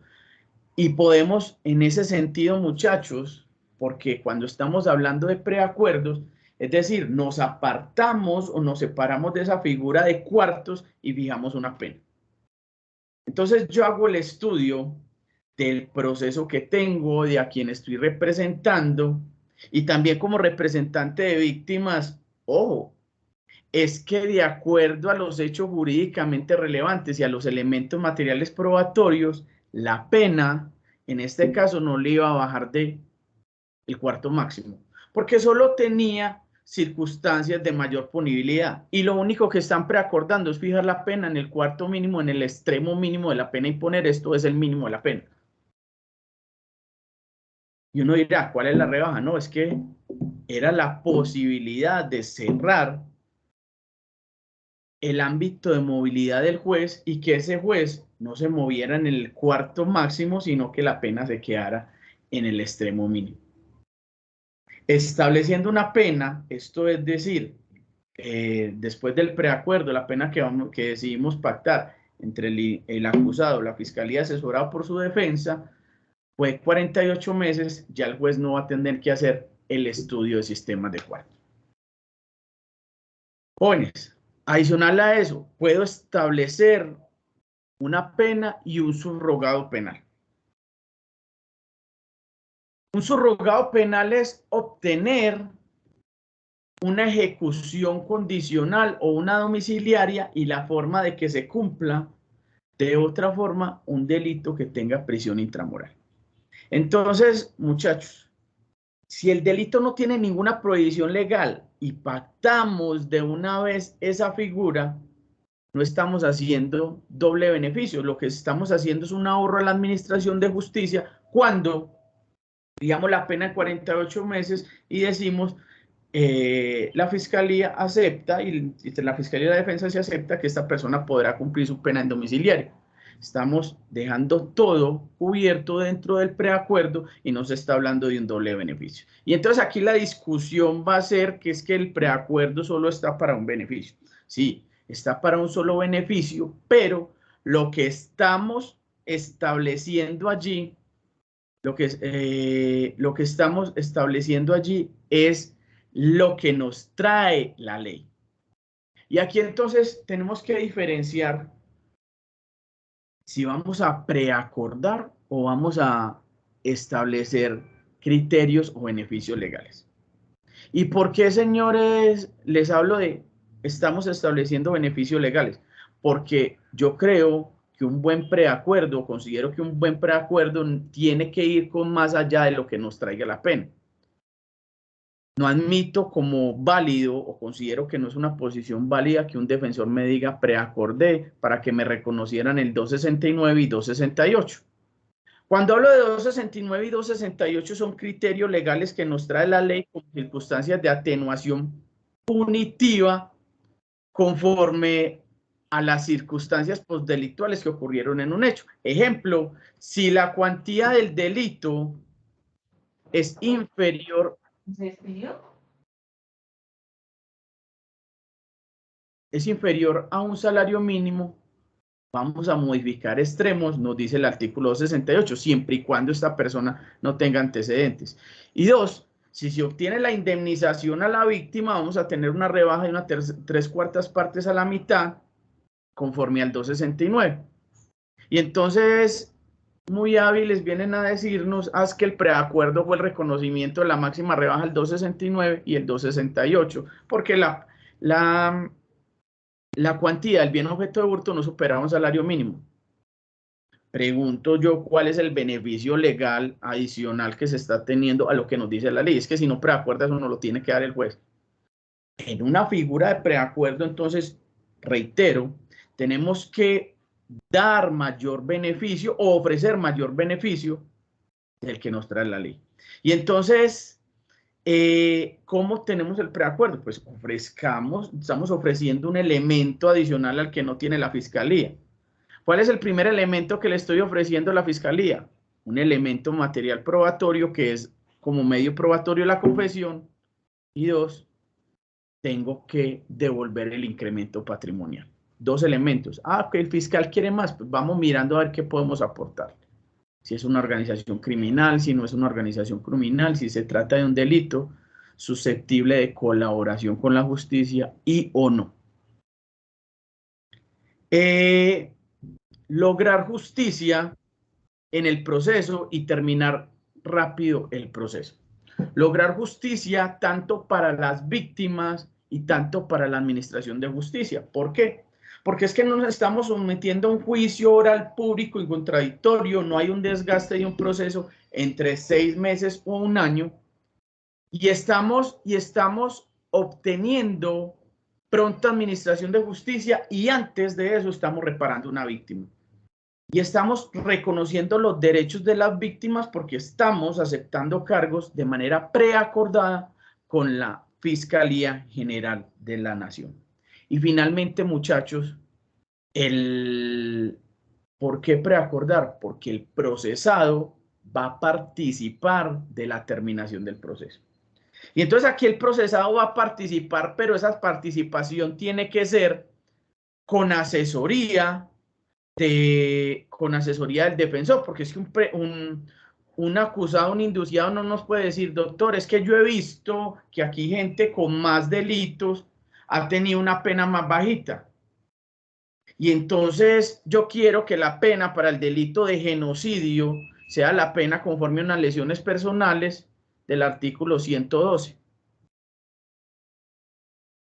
y podemos en ese sentido, muchachos, porque cuando estamos hablando de preacuerdos, es decir, nos apartamos o nos separamos de esa figura de cuartos y fijamos una pena. Entonces yo hago el estudio del proceso que tengo, de a quien estoy representando, y también como representante de víctimas, ojo, es que de acuerdo a los hechos jurídicamente relevantes y a los elementos materiales probatorios, la pena, en este caso, no le iba a bajar de el cuarto máximo, porque solo tenía circunstancias de mayor punibilidad. Y lo único que están preacordando es fijar la pena en el cuarto mínimo, en el extremo mínimo de la pena, y poner esto es el mínimo de la pena. Y uno dirá, ¿cuál es la rebaja? No, es que era la posibilidad de cerrar el ámbito de movilidad del juez y que ese juez no se moviera en el cuarto máximo, sino que la pena se quedara en el extremo mínimo. Estableciendo una pena, esto es decir, después del preacuerdo, la pena que decidimos pactar entre el acusado, la fiscalía asesorado por su defensa, fue 48 meses, ya el juez no va a tener que hacer el estudio de sistemas de cuarto. Jóvenes, adicional a eso, puedo establecer una pena y un subrogado penal. Un subrogado penal es obtener una ejecución condicional o una domiciliaria y la forma de que se cumpla de otra forma un delito que tenga prisión intramural. Entonces, muchachos, si el delito no tiene ninguna prohibición legal y pactamos de una vez esa figura, no estamos haciendo doble beneficio. Lo que estamos haciendo es un ahorro a la administración de justicia cuando, digamos, la pena de 48 meses y decimos, la fiscalía acepta y la fiscalía de la defensa se acepta que esta persona podrá cumplir su pena en domiciliario. Estamos dejando todo cubierto dentro del preacuerdo y no se está hablando de un doble beneficio. Y entonces aquí la discusión va a ser que es que el preacuerdo solo está para un beneficio. Sí, está para un solo beneficio, pero lo que estamos estableciendo allí, lo que estamos estableciendo allí es lo que nos trae la ley. Y aquí entonces tenemos que diferenciar si vamos a preacordar o vamos a establecer criterios o beneficios legales. ¿Y por qué, señores, les hablo de estamos estableciendo beneficios legales? Porque yo creo que un buen preacuerdo, considero que un buen preacuerdo tiene que ir con más allá de lo que nos traiga la pena. No admito como válido o considero que no es una posición válida que un defensor me diga preacordé para que me reconocieran el 269 y 268. Cuando hablo de 269 y 268 son criterios legales que nos trae la ley como circunstancias de atenuación punitiva conforme a las circunstancias postdelictuales que ocurrieron en un hecho. Ejemplo, si la cuantía del delito es inferior a un salario mínimo, vamos a modificar extremos, nos dice el artículo 268, siempre y cuando esta persona no tenga antecedentes. Y dos, si se obtiene la indemnización a la víctima, vamos a tener una rebaja de una 3/4 partes a la mitad, conforme al 269. Y entonces, muy hábiles vienen a decirnos, haz que el preacuerdo fue el reconocimiento de la máxima rebaja al 269 y el 268, porque la cuantía del bien objeto de hurto no superaba un salario mínimo. Pregunto yo, ¿cuál es el beneficio legal adicional que se está teniendo a lo que nos dice la ley? Es que si no preacuerda, eso no lo tiene que dar el juez. En una figura de preacuerdo, entonces, reitero, tenemos que dar mayor beneficio o ofrecer mayor beneficio del que nos trae la ley. Y entonces, ¿cómo tenemos el preacuerdo? Pues estamos ofreciendo un elemento adicional al que no tiene la fiscalía. ¿Cuál es el primer elemento que le estoy ofreciendo a la fiscalía? Un elemento material probatorio que es como medio probatorio la confesión. Y dos, tengo que devolver el incremento patrimonial. Dos elementos. Que el fiscal quiere más, pues vamos mirando a ver qué podemos aportar. Si es una organización criminal, si no es una organización criminal, si se trata de un delito susceptible de colaboración con la justicia y o no. Lograr justicia en el proceso y terminar rápido el proceso. Lograr justicia tanto para las víctimas y tanto para la administración de justicia. ¿Por qué? Porque es que no nos estamos sometiendo a un juicio oral público y contradictorio, no hay un desgaste y un proceso entre 6 meses o un año, y estamos obteniendo pronta administración de justicia, y antes de eso estamos reparando una víctima. Y estamos reconociendo los derechos de las víctimas porque estamos aceptando cargos de manera preacordada con la Fiscalía General de la Nación. Y finalmente, muchachos, ¿por qué preacordar? Porque el procesado va a participar de la terminación del proceso. Y entonces aquí el procesado va a participar, pero esa participación tiene que ser con asesoría del defensor, porque es que un acusado, un induciado no nos puede decir, doctor, es que yo he visto que aquí gente con más delitos ha tenido una pena más bajita. Y entonces yo quiero que la pena para el delito de genocidio sea la pena conforme a unas lesiones personales del artículo 112.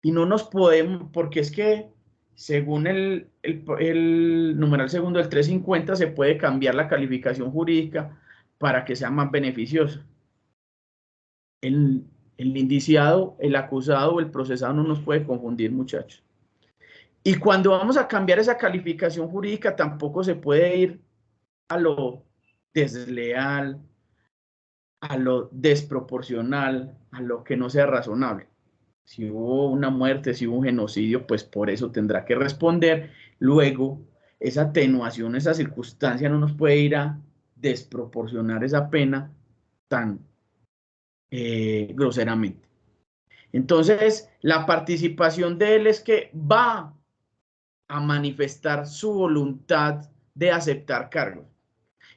Y no nos podemos, porque es que según el numeral segundo del 350 se puede cambiar la calificación jurídica para que sea más beneficiosa. El, el indiciado, el acusado o el procesado no nos puede confundir, muchachos. Y cuando vamos a cambiar esa calificación jurídica, tampoco se puede ir a lo desleal, a lo desproporcional, a lo que no sea razonable. Si hubo una muerte, si hubo un genocidio, pues por eso tendrá que responder. Luego, esa atenuación, esa circunstancia no nos puede ir a desproporcionar esa pena tan groseramente. Entonces, la participación de él es que va a manifestar su voluntad de aceptar cargos.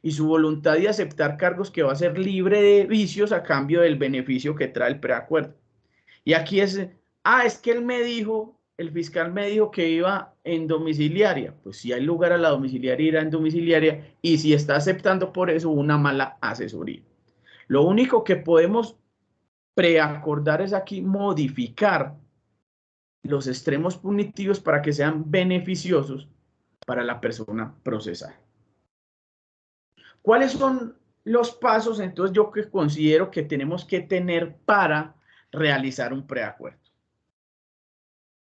Y su voluntad de aceptar cargos que va a ser libre de vicios a cambio del beneficio que trae el preacuerdo. Y aquí es que él me dijo, el fiscal me dijo que iba en domiciliaria. Pues si hay lugar a la domiciliaria, irá en domiciliaria, y si está aceptando por eso una mala asesoría. Lo único que podemos preacordar es aquí modificar los extremos punitivos para que sean beneficiosos para la persona procesada. ¿Cuáles son los pasos entonces yo que considero que tenemos que tener para realizar un preacuerdo?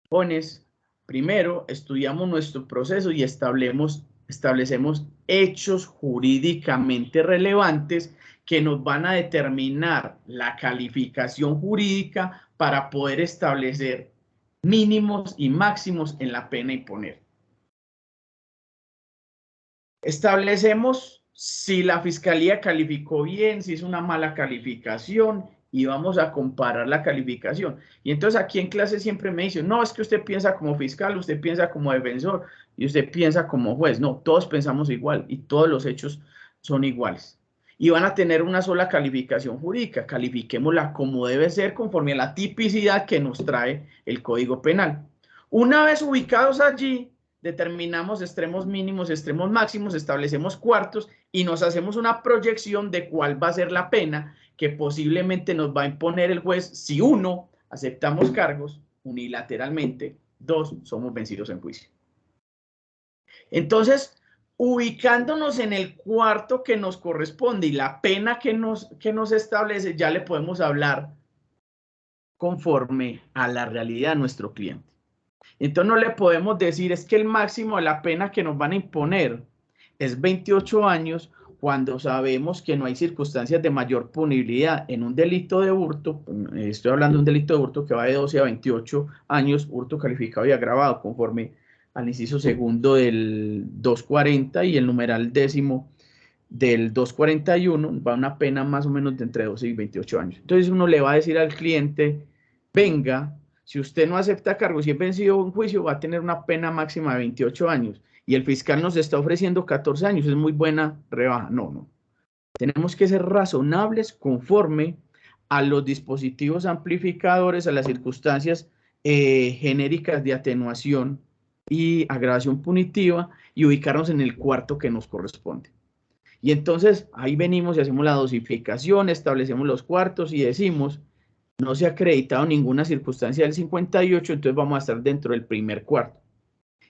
Jóvenes, primero estudiamos nuestro proceso y establecemos hechos jurídicamente relevantes que nos van a determinar la calificación jurídica para poder establecer mínimos y máximos en la pena a imponer. Establecemos si la fiscalía calificó bien, si es una mala calificación, y vamos a comparar la calificación. Y entonces aquí en clase siempre me dicen, no, es que usted piensa como fiscal, usted piensa como defensor y usted piensa como juez. No, todos pensamos igual y todos los hechos son iguales. Y van a tener una sola calificación jurídica. Califiquémosla como debe ser conforme a la tipicidad que nos trae el Código Penal. Una vez ubicados allí, determinamos extremos mínimos, extremos máximos, establecemos cuartos y nos hacemos una proyección de cuál va a ser la pena que posiblemente nos va a imponer el juez si, 1, aceptamos cargos unilateralmente, 2, somos vencidos en juicio. Entonces, ubicándonos en el cuarto que nos corresponde y la pena que nos establece, ya le podemos hablar conforme a la realidad de nuestro cliente. Entonces no le podemos decir es que el máximo de la pena que nos van a imponer es 28 años cuando sabemos que no hay circunstancias de mayor punibilidad en un delito de hurto. Estoy hablando de un delito de hurto que va de 12 a 28 años, hurto calificado y agravado conforme al inciso segundo del 240 y el numeral décimo del 241, va una pena más o menos de entre 12 y 28 años. Entonces uno le va a decir al cliente, venga, si usted no acepta cargos, si es vencido un juicio, va a tener una pena máxima de 28 años. Y el fiscal nos está ofreciendo 14 años, es muy buena rebaja. No. Tenemos que ser razonables conforme a los dispositivos amplificadores, a las circunstancias genéricas de atenuación y agravación punitiva y ubicarnos en el cuarto que nos corresponde. Y entonces ahí venimos y hacemos la dosificación, establecemos los cuartos y decimos, no se ha acreditado ninguna circunstancia del 58, entonces vamos a estar dentro del primer cuarto.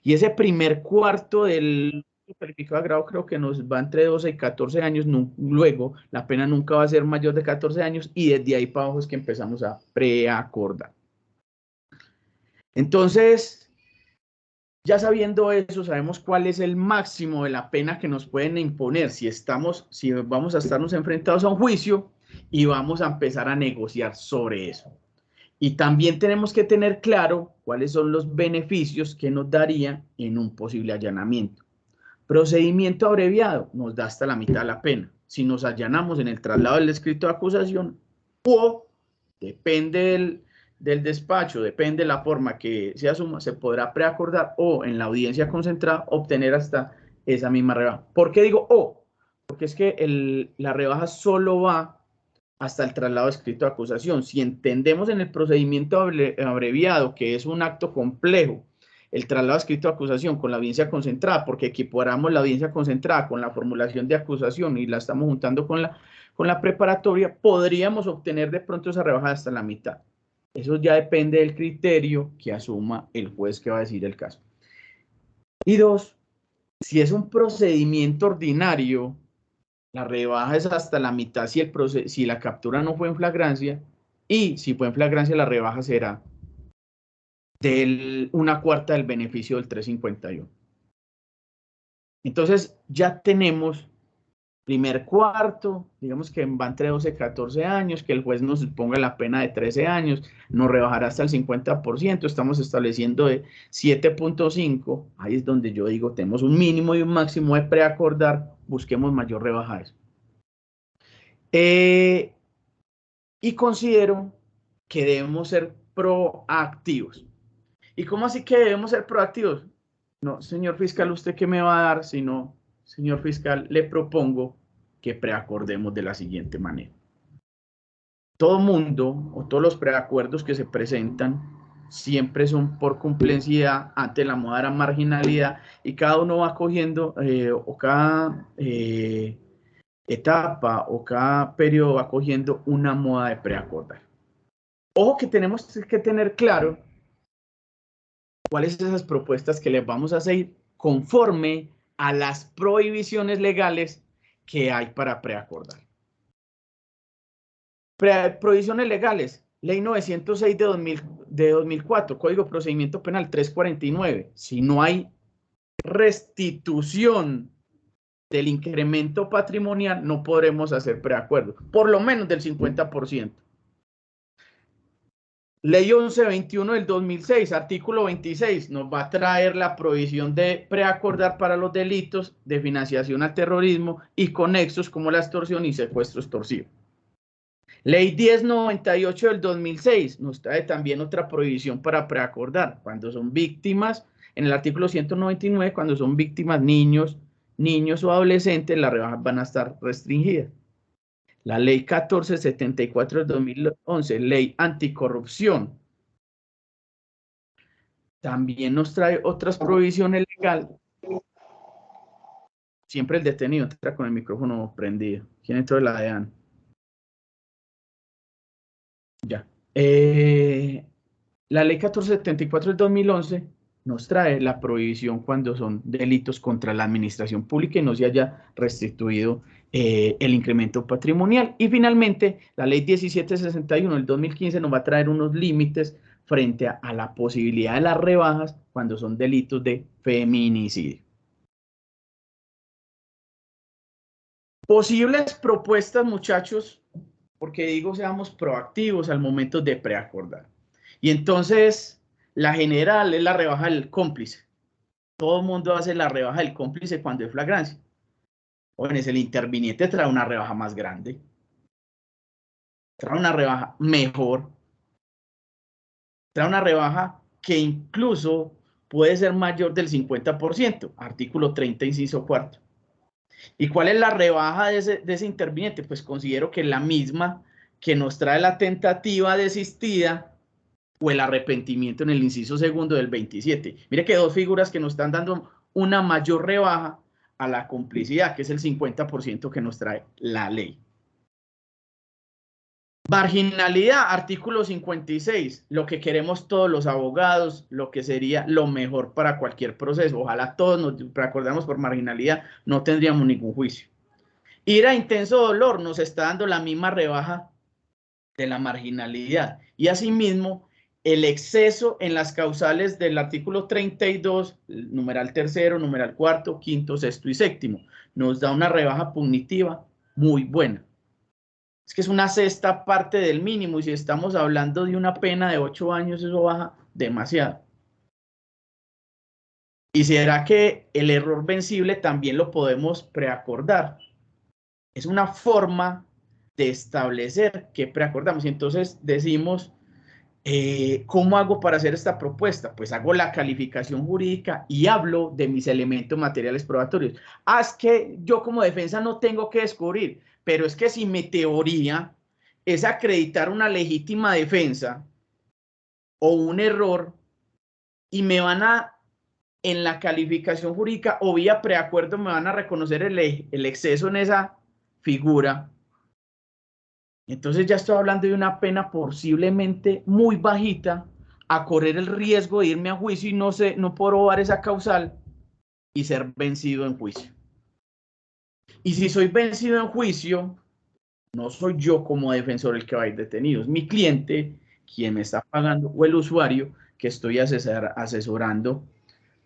Y ese primer cuarto del calificado de grado creo que nos va entre 12 y 14 años, luego la pena nunca va a ser mayor de 14 años y desde ahí para abajo es que empezamos a preacordar. Entonces, ya sabiendo eso, sabemos cuál es el máximo de la pena que nos pueden imponer si vamos a estarnos enfrentados a un juicio y vamos a empezar a negociar sobre eso. Y también tenemos que tener claro cuáles son los beneficios que nos daría en un posible allanamiento. Procedimiento abreviado nos da hasta la mitad de la pena. Si nos allanamos en el traslado del escrito de acusación o, depende del despacho, depende de la forma que se asuma, se podrá preacordar o en la audiencia concentrada obtener hasta esa misma rebaja. ¿Por qué digo o? Porque es que la rebaja solo va hasta el traslado escrito de acusación. Si entendemos en el procedimiento abreviado que es un acto complejo, el traslado escrito de acusación con la audiencia concentrada, porque equiparamos la audiencia concentrada con la formulación de acusación y la estamos juntando con la preparatoria, podríamos obtener de pronto esa rebaja hasta la mitad. Eso ya depende del criterio que asuma el juez que va a decir el caso. Y dos, si es un procedimiento ordinario, la rebaja es hasta la mitad si la captura no fue en flagrancia, y si fue en flagrancia la rebaja será de una cuarta del beneficio del 351. Entonces ya tenemos primer cuarto, digamos que va entre 12 y 14 años, que el juez nos ponga la pena de 13 años, nos rebajará hasta el 50%, estamos estableciendo de 7.5, ahí es donde yo digo, tenemos un mínimo y un máximo de preacordar, busquemos mayor rebaja eso. Y considero que debemos ser proactivos. ¿Y cómo así que debemos ser proactivos? No, señor fiscal, ¿usted qué me va a dar? Sino, señor fiscal, le propongo que preacordemos de la siguiente manera. Todo mundo o todos los preacuerdos que se presentan siempre son por complacencia ante la moda de la marginalidad y cada uno va cogiendo o cada etapa o cada periodo va cogiendo una moda de preacordar. Ojo que tenemos que tener claro cuáles son esas propuestas que les vamos a hacer conforme a las prohibiciones legales que hay para preacordar. Prohibiciones legales, Ley 906 de 2004, Código de Procedimiento Penal 349. Si no hay restitución del incremento patrimonial, no podremos hacer preacuerdo, por lo menos del 50%. Ley 1121 del 2006, artículo 26, nos va a traer la prohibición de preacordar para los delitos de financiación al terrorismo y conexos como la extorsión y secuestro extorsivo. Ley 1098 del 2006 nos trae también otra prohibición para preacordar cuando son víctimas, en el artículo 199, cuando son víctimas niños o adolescentes, las rebajas van a estar restringidas. La ley 1474 del 2011, ley anticorrupción, también nos trae otras prohibiciones legales. Siempre el detenido entra con el micrófono prendido. ¿Quién entró de la DEAN? Ya. La ley 1474 del 2011 nos trae la prohibición cuando son delitos contra la administración pública y no se haya restituido el incremento patrimonial. Y finalmente, la ley 1761 del 2015 nos va a traer unos límites frente a la posibilidad de las rebajas cuando son delitos de feminicidio. Posibles propuestas, muchachos, porque digo seamos proactivos al momento de preacordar. Y entonces, la general es la rebaja del cómplice. Todo el mundo hace la rebaja del cómplice cuando es flagrancia. Jóvenes, el interviniente trae una rebaja más grande. Trae una rebaja mejor. Trae una rebaja que incluso puede ser mayor del 50%. Artículo 30, inciso 4. ¿Y cuál es la rebaja de ese interviniente? Pues considero que es la misma que nos trae la tentativa desistida o el arrepentimiento en el inciso segundo del 27. Mire que dos figuras que nos están dando una mayor rebaja a la complicidad, que es el 50% que nos trae la ley. Marginalidad, artículo 56, lo que queremos todos los abogados, lo que sería lo mejor para cualquier proceso. Ojalá todos nos recordemos por marginalidad, no tendríamos ningún juicio. Ira, intenso dolor, nos está dando la misma rebaja de la marginalidad. Y asimismo, el exceso en las causales del artículo 32, numeral tercero, numeral cuarto, quinto, sexto y séptimo, nos da una rebaja punitiva muy buena. Es que es una sexta parte del mínimo y si estamos hablando de una pena de 8 años, eso baja demasiado. ¿Y será que el error vencible también lo podemos preacordar? Es una forma de establecer que preacordamos. Y entonces decimos, ¿cómo hago para hacer esta propuesta? Pues hago la calificación jurídica y hablo de mis elementos materiales probatorios. Es que yo como defensa no tengo que descubrir, pero es que si mi teoría es acreditar una legítima defensa o un error y me van a, en la calificación jurídica o vía preacuerdo, me van a reconocer el exceso en esa figura. Entonces ya estoy hablando de una pena posiblemente muy bajita a correr el riesgo de irme a juicio y no probar esa causal y ser vencido en juicio. Y si soy vencido en juicio, no soy yo como defensor el que va a ir detenido, es mi cliente quien me está pagando o el usuario que estoy asesorando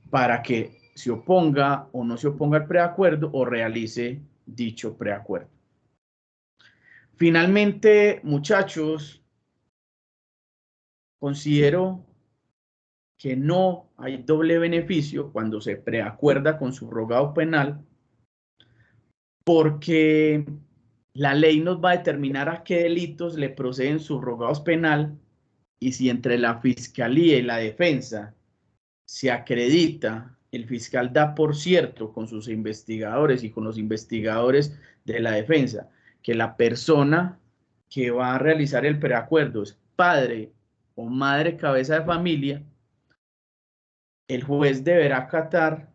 para que se oponga o no se oponga al preacuerdo o realice dicho preacuerdo. Finalmente, muchachos, considero que no hay doble beneficio cuando se preacuerda con subrogado penal, porque la ley nos va a determinar a qué delitos le proceden subrogados penal y si entre la fiscalía y la defensa se acredita, el fiscal da por cierto con sus investigadores y con los investigadores de la defensa que la persona que va a realizar el preacuerdo es padre o madre cabeza de familia, el juez deberá acatar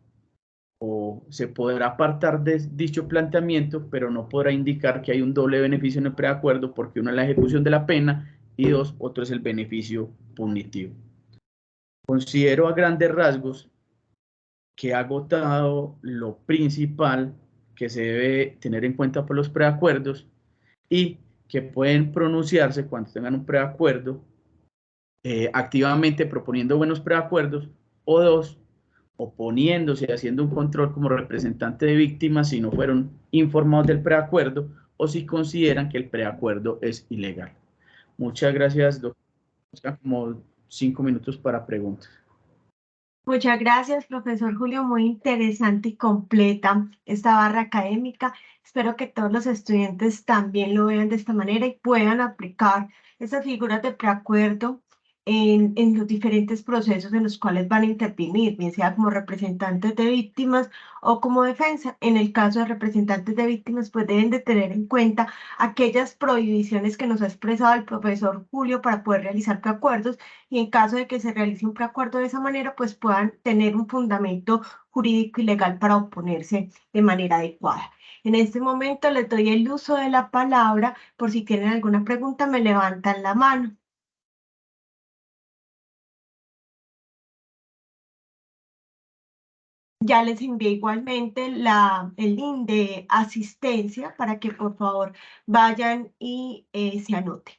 o se podrá apartar de dicho planteamiento, pero no podrá indicar que hay un doble beneficio en el preacuerdo porque uno es la ejecución de la pena y dos, otro es el beneficio punitivo. Considero a grandes rasgos que ha agotado lo principal que se debe tener en cuenta por los preacuerdos y que pueden pronunciarse cuando tengan un preacuerdo activamente proponiendo buenos preacuerdos o dos, oponiéndose y haciendo un control como representante de víctimas si no fueron informados del preacuerdo o si consideran que el preacuerdo es ilegal. Muchas gracias, doctor. Como 5 minutos para preguntas. Muchas gracias, profesor Julio. Muy interesante y completa esta barra académica. Espero que todos los estudiantes también lo vean de esta manera y puedan aplicar esas figuras de preacuerdo en los diferentes procesos en los cuales van a intervenir, bien sea como representantes de víctimas o como defensa. En el caso de representantes de víctimas, pues deben de tener en cuenta aquellas prohibiciones que nos ha expresado el profesor Julio para poder realizar preacuerdos y en caso de que se realice un preacuerdo de esa manera, pues puedan tener un fundamento jurídico y legal para oponerse de manera adecuada. En este momento les doy el uso de la palabra, por si tienen alguna pregunta, me levantan la mano. Ya les envié igualmente el link de asistencia para que por favor vayan y se anoten.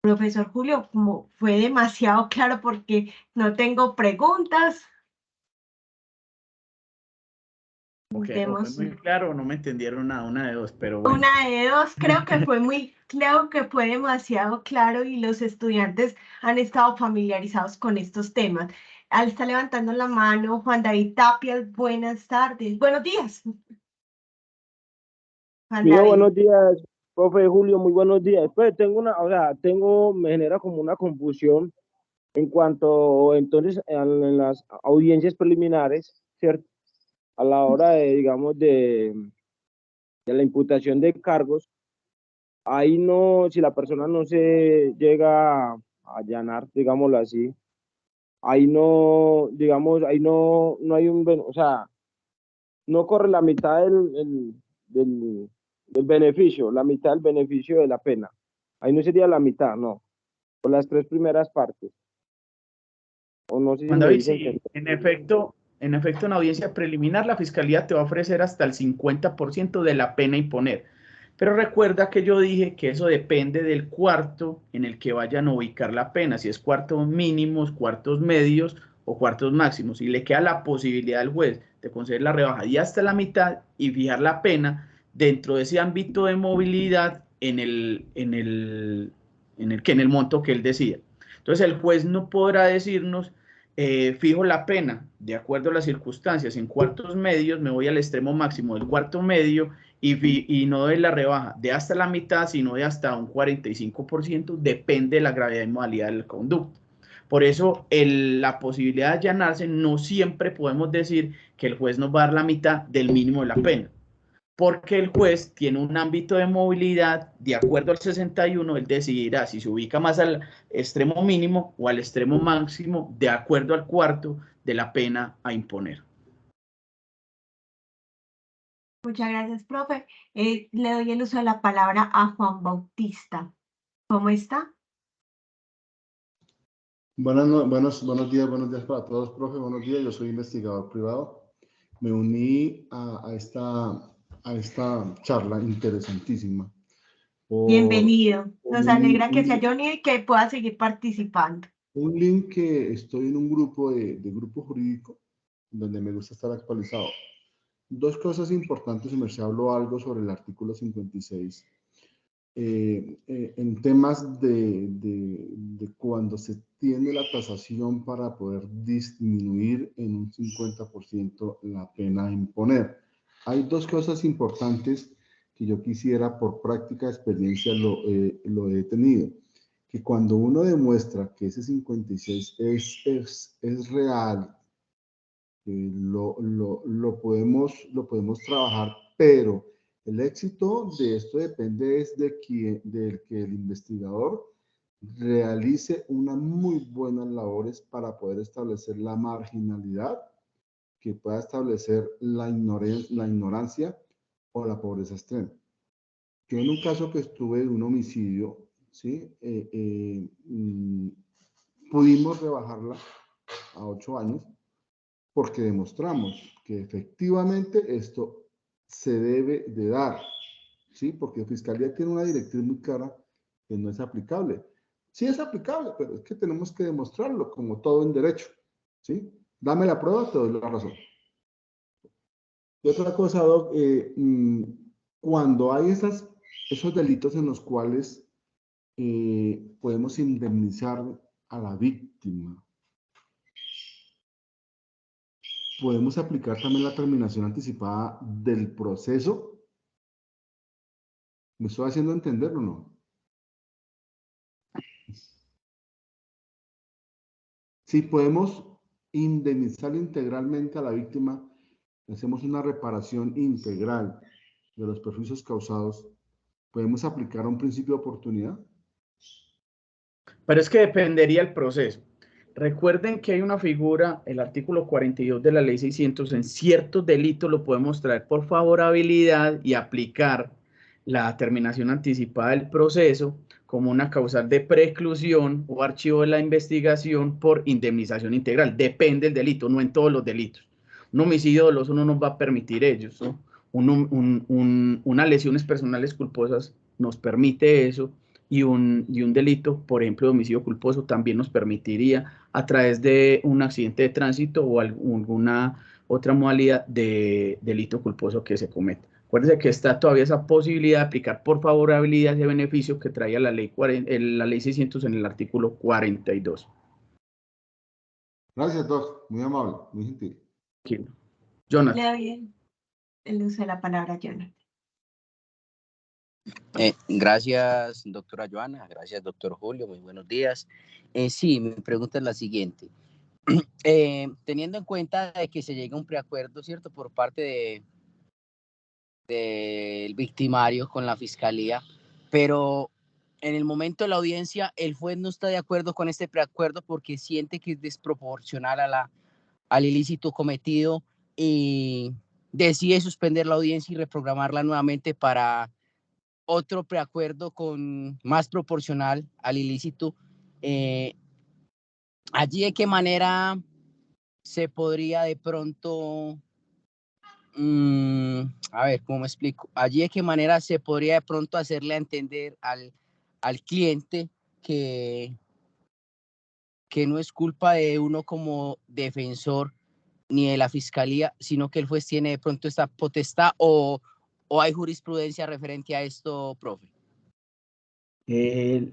Profesor Julio, como fue demasiado claro porque no tengo preguntas. Ok, o fue Vemos muy claro o no me entendieron nada, una de dos, pero bueno. una de dos, creo que fue muy, creo que fue demasiado claro y los estudiantes han estado familiarizados con estos temas. Al está levantando la mano Juan David Tapia, buenas tardes, buenos días, Juan Mira, David. buenos días, profe Julio, muy buenos días. Pues tengo me genera como una confusión en cuanto entonces en las audiencias preliminares, ¿cierto? A la hora de, digamos, de la imputación de cargos, ahí no, si la persona no se llega a allanar, digámoslo así, ahí no, digamos, ahí no hay o sea, no corre la mitad del del beneficio, la mitad del beneficio de la pena. Ahí no sería la mitad, no, por las 3 primeras partes. O no sé si Juan me David, dicen sí, en efecto, en audiencia preliminar, la Fiscalía te va a ofrecer hasta el 50% de la pena a imponer. Pero recuerda que yo dije que eso depende del cuarto en el que vayan a ubicar la pena, si es cuartos mínimos, cuartos medios o cuartos máximos. Y le queda la posibilidad al juez de conceder la rebaja y hasta la mitad y fijar la pena dentro de ese ámbito de movilidad en el monto que él decida. Entonces el juez no podrá decirnos fijo la pena de acuerdo a las circunstancias. En cuartos medios me voy al extremo máximo del cuarto medio y no doy la rebaja de hasta la mitad, sino de hasta un 45%, depende de la gravedad y modalidad del conducto. Por eso la posibilidad de allanarse no siempre podemos decir que el juez nos va a dar la mitad del mínimo de la pena, porque el juez tiene un ámbito de movilidad, de acuerdo al 61, él decidirá si se ubica más al extremo mínimo o al extremo máximo, de acuerdo al cuarto de la pena a imponer. Muchas gracias, profe. Le doy el uso de la palabra a Juan Bautista. ¿Cómo está? Buenos días para todos, profe. Buenos días, yo soy investigador privado. Me uní a esta charla interesantísima. Bienvenido. Nos alegra que se Un haya unido y que pueda seguir participando. link que estoy en un grupo de grupo jurídico donde me gusta estar actualizado. Dos cosas importantes, me habló algo sobre el artículo 56. En temas de cuando se tiene la tasación para poder disminuir en un 50% la pena a imponer. Hay dos cosas importantes que yo quisiera, por práctica experiencia, lo he tenido. Que cuando uno demuestra que ese 56 es real, lo podemos trabajar, pero el éxito de esto depende del que el investigador realice unas muy buenas labores para poder establecer la marginalidad, que pueda establecer la ignorancia o la pobreza extrema. Yo en un caso que estuve de un homicidio, ¿sí? Pudimos rebajarla a 8 años porque demostramos que efectivamente esto se debe de dar, ¿sí? Porque Fiscalía tiene una directriz muy clara que no es aplicable. Sí es aplicable, pero es que tenemos que demostrarlo, como todo en derecho, ¿sí? Dame la prueba, te doy la razón. Y otra cosa, Doc, cuando hay esos delitos en los cuales podemos indemnizar a la víctima, podemos aplicar también la terminación anticipada del proceso. ¿Me estoy haciendo entender o no? Si podemos indemnizar integralmente a la víctima, hacemos una reparación integral de los perjuicios causados, ¿podemos aplicar un principio de oportunidad? Pero es que dependería el proceso. Recuerden que hay una figura, el artículo 42 de la ley 600, en ciertos delitos lo podemos traer por favorabilidad y aplicar la terminación anticipada del proceso como una causal de preclusión o archivo de la investigación por indemnización integral. Depende del delito, no en todos los delitos. Un homicidio doloso no nos va a permitir ellos, ¿no? Unas lesiones personales culposas nos permite eso, y un delito, por ejemplo, de homicidio culposo, también nos permitiría a través de un accidente de tránsito o alguna otra modalidad de delito culposo que se cometa. Acuérdense que está todavía esa posibilidad de aplicar por favorabilidad ese beneficio que traía la ley 600 en el artículo 42. Gracias, Doc. Muy amable, muy gentil. Jonathan. Le doy el uso de la palabra a Jonathan. Gracias, doctora Joana. Gracias, doctor Julio. Muy buenos días. Sí, mi pregunta es la siguiente. Teniendo en cuenta de que se llega a un preacuerdo, ¿cierto?, por parte del victimario con la fiscalía, pero en el momento de la audiencia el juez no está de acuerdo con este preacuerdo porque siente que es desproporcional al ilícito cometido y decide suspender la audiencia y reprogramarla nuevamente para otro preacuerdo más proporcional al ilícito, allí de qué manera se podría de pronto, a ver, ¿cómo me explico? Allí de qué manera se podría de pronto hacerle entender al cliente que no es culpa de uno como defensor ni de la fiscalía, sino que el juez tiene de pronto esta potestad, o hay jurisprudencia referente a esto, profe?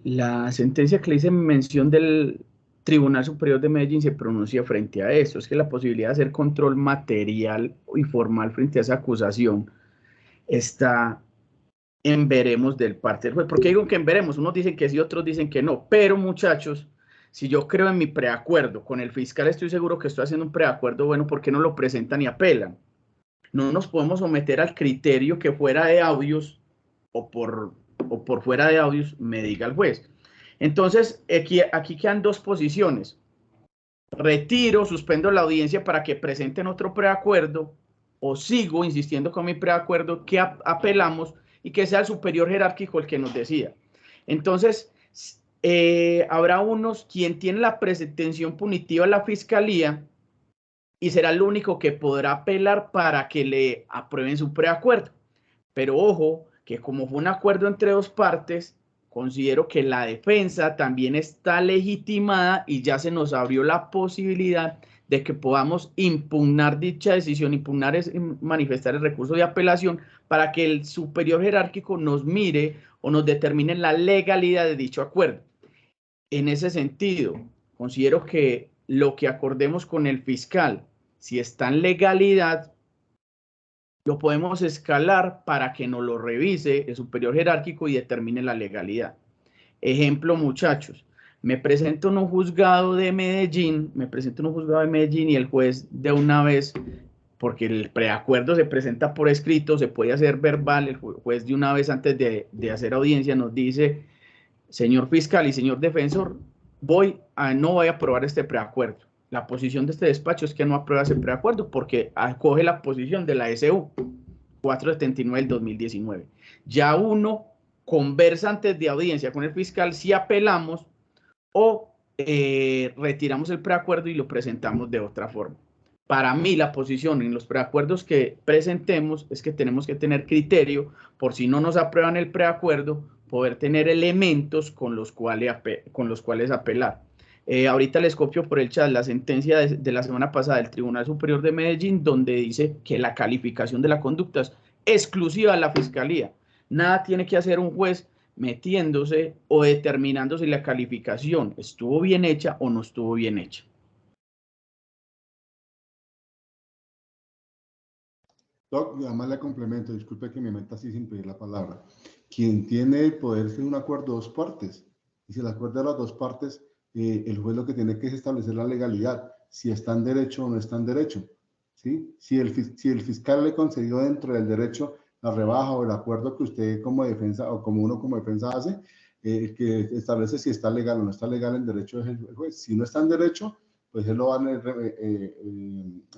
La sentencia que le hice mención del Tribunal Superior de Medellín se pronuncia frente a eso, es que la posibilidad de hacer control material y formal frente a esa acusación está en veremos del parte del juez. ¿Por qué digo que en veremos? Unos dicen que sí, otros dicen que no, pero muchachos, si yo creo en mi preacuerdo con el fiscal, estoy seguro que estoy haciendo un preacuerdo bueno, ¿por qué no lo presentan y apelan? No nos podemos someter al criterio que fuera de audios o por fuera de audios me diga el juez. Entonces, aquí quedan dos posiciones. Retiro, suspendo la audiencia para que presenten otro preacuerdo, o sigo insistiendo con mi preacuerdo que apelamos y que sea el superior jerárquico el que nos decida. Entonces, habrá unos quien tiene la pretensión punitiva a la fiscalía y será el único que podrá apelar para que le aprueben su preacuerdo. Pero ojo, que como fue un acuerdo entre dos partes, considero que la defensa también está legitimada y ya se nos abrió la posibilidad de que podamos impugnar dicha decisión. Impugnar es manifestar el recurso de apelación para que el superior jerárquico nos mire o nos determine la legalidad de dicho acuerdo. En ese sentido, considero que lo que acordemos con el fiscal, si está en legalidad, lo podemos escalar para que nos lo revise el superior jerárquico y determine la legalidad. Ejemplo, muchachos, me presento en un juzgado de Medellín, y el juez de una vez, porque el preacuerdo se presenta por escrito, se puede hacer verbal, el juez de una vez antes de hacer audiencia nos dice: señor fiscal y señor defensor, no voy a aprobar este preacuerdo. La posición de este despacho es que no aprueba ese preacuerdo porque acoge la posición de la SU 479 del 2019. Ya uno conversa antes de audiencia con el fiscal si apelamos o retiramos el preacuerdo y lo presentamos de otra forma. Para mí, la posición en los preacuerdos que presentemos es que tenemos que tener criterio por si no nos aprueban el preacuerdo, poder tener elementos con los cuales apelar. Ahorita les copio por el chat la sentencia de la semana pasada del Tribunal Superior de Medellín, donde dice que la calificación de la conducta es exclusiva de la Fiscalía. Nada tiene que hacer un juez metiéndose o determinando si la calificación estuvo bien hecha o no estuvo bien hecha. Doc, y además le complemento, disculpe que me meta así sin pedir la palabra. Quien tiene el poder es un acuerdo de dos partes. Y si el acuerdo de las dos partes, el juez lo que tiene que es establecer la legalidad, si está en derecho o no está en derecho. ¿Sí? Si el fiscal le concedió dentro del derecho la rebaja o el acuerdo que usted como defensa o como uno como defensa hace, que establece si está legal o no está legal en derecho es el juez. Si no está en derecho, pues él lo va a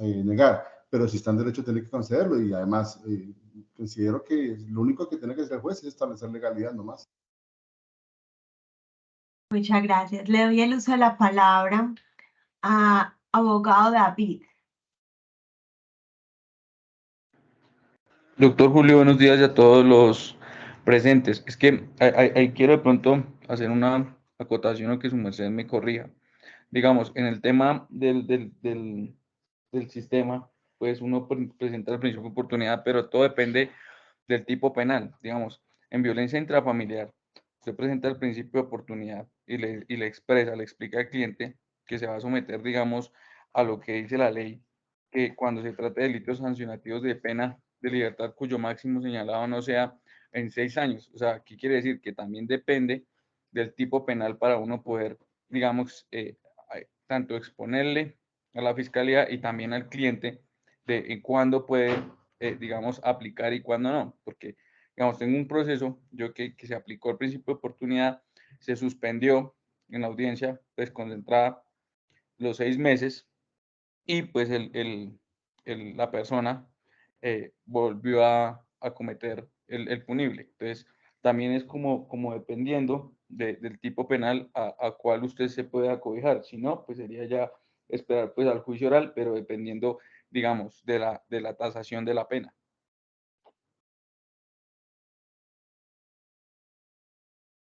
negar. Pero si está en derecho tiene que concederlo y además considero que lo único que tiene que hacer el juez es establecer legalidad nomás. Muchas gracias. Le doy el uso de la palabra a abogado David. Doctor Julio, buenos días y a todos los presentes. Es que ahí quiero de pronto hacer una acotación o que su merced me corrija. Digamos, en el tema del sistema, pues uno presenta el principio de oportunidad, pero todo depende del tipo penal. Digamos, en violencia intrafamiliar, usted presenta el principio de oportunidad y le expresa, le explica al cliente que se va a someter, digamos, a lo que dice la ley, que cuando se trata de delitos sancionativos de pena de libertad cuyo máximo señalado no sea en 6 años. O sea, ¿qué quiere decir? Que también depende del tipo penal para uno poder, digamos, tanto exponerle a la fiscalía y también al cliente de en cuándo puede, digamos, aplicar y cuándo no. Porque, digamos, tengo un proceso, yo que se aplicó el principio de oportunidad, se suspendió en la audiencia, pues concentrada los 6 meses y pues la persona volvió a cometer el punible. Entonces, también es como dependiendo del tipo penal a cual usted se puede acobijar. Si no, pues sería ya esperar pues al juicio oral, pero dependiendo, digamos, de la tasación de la pena.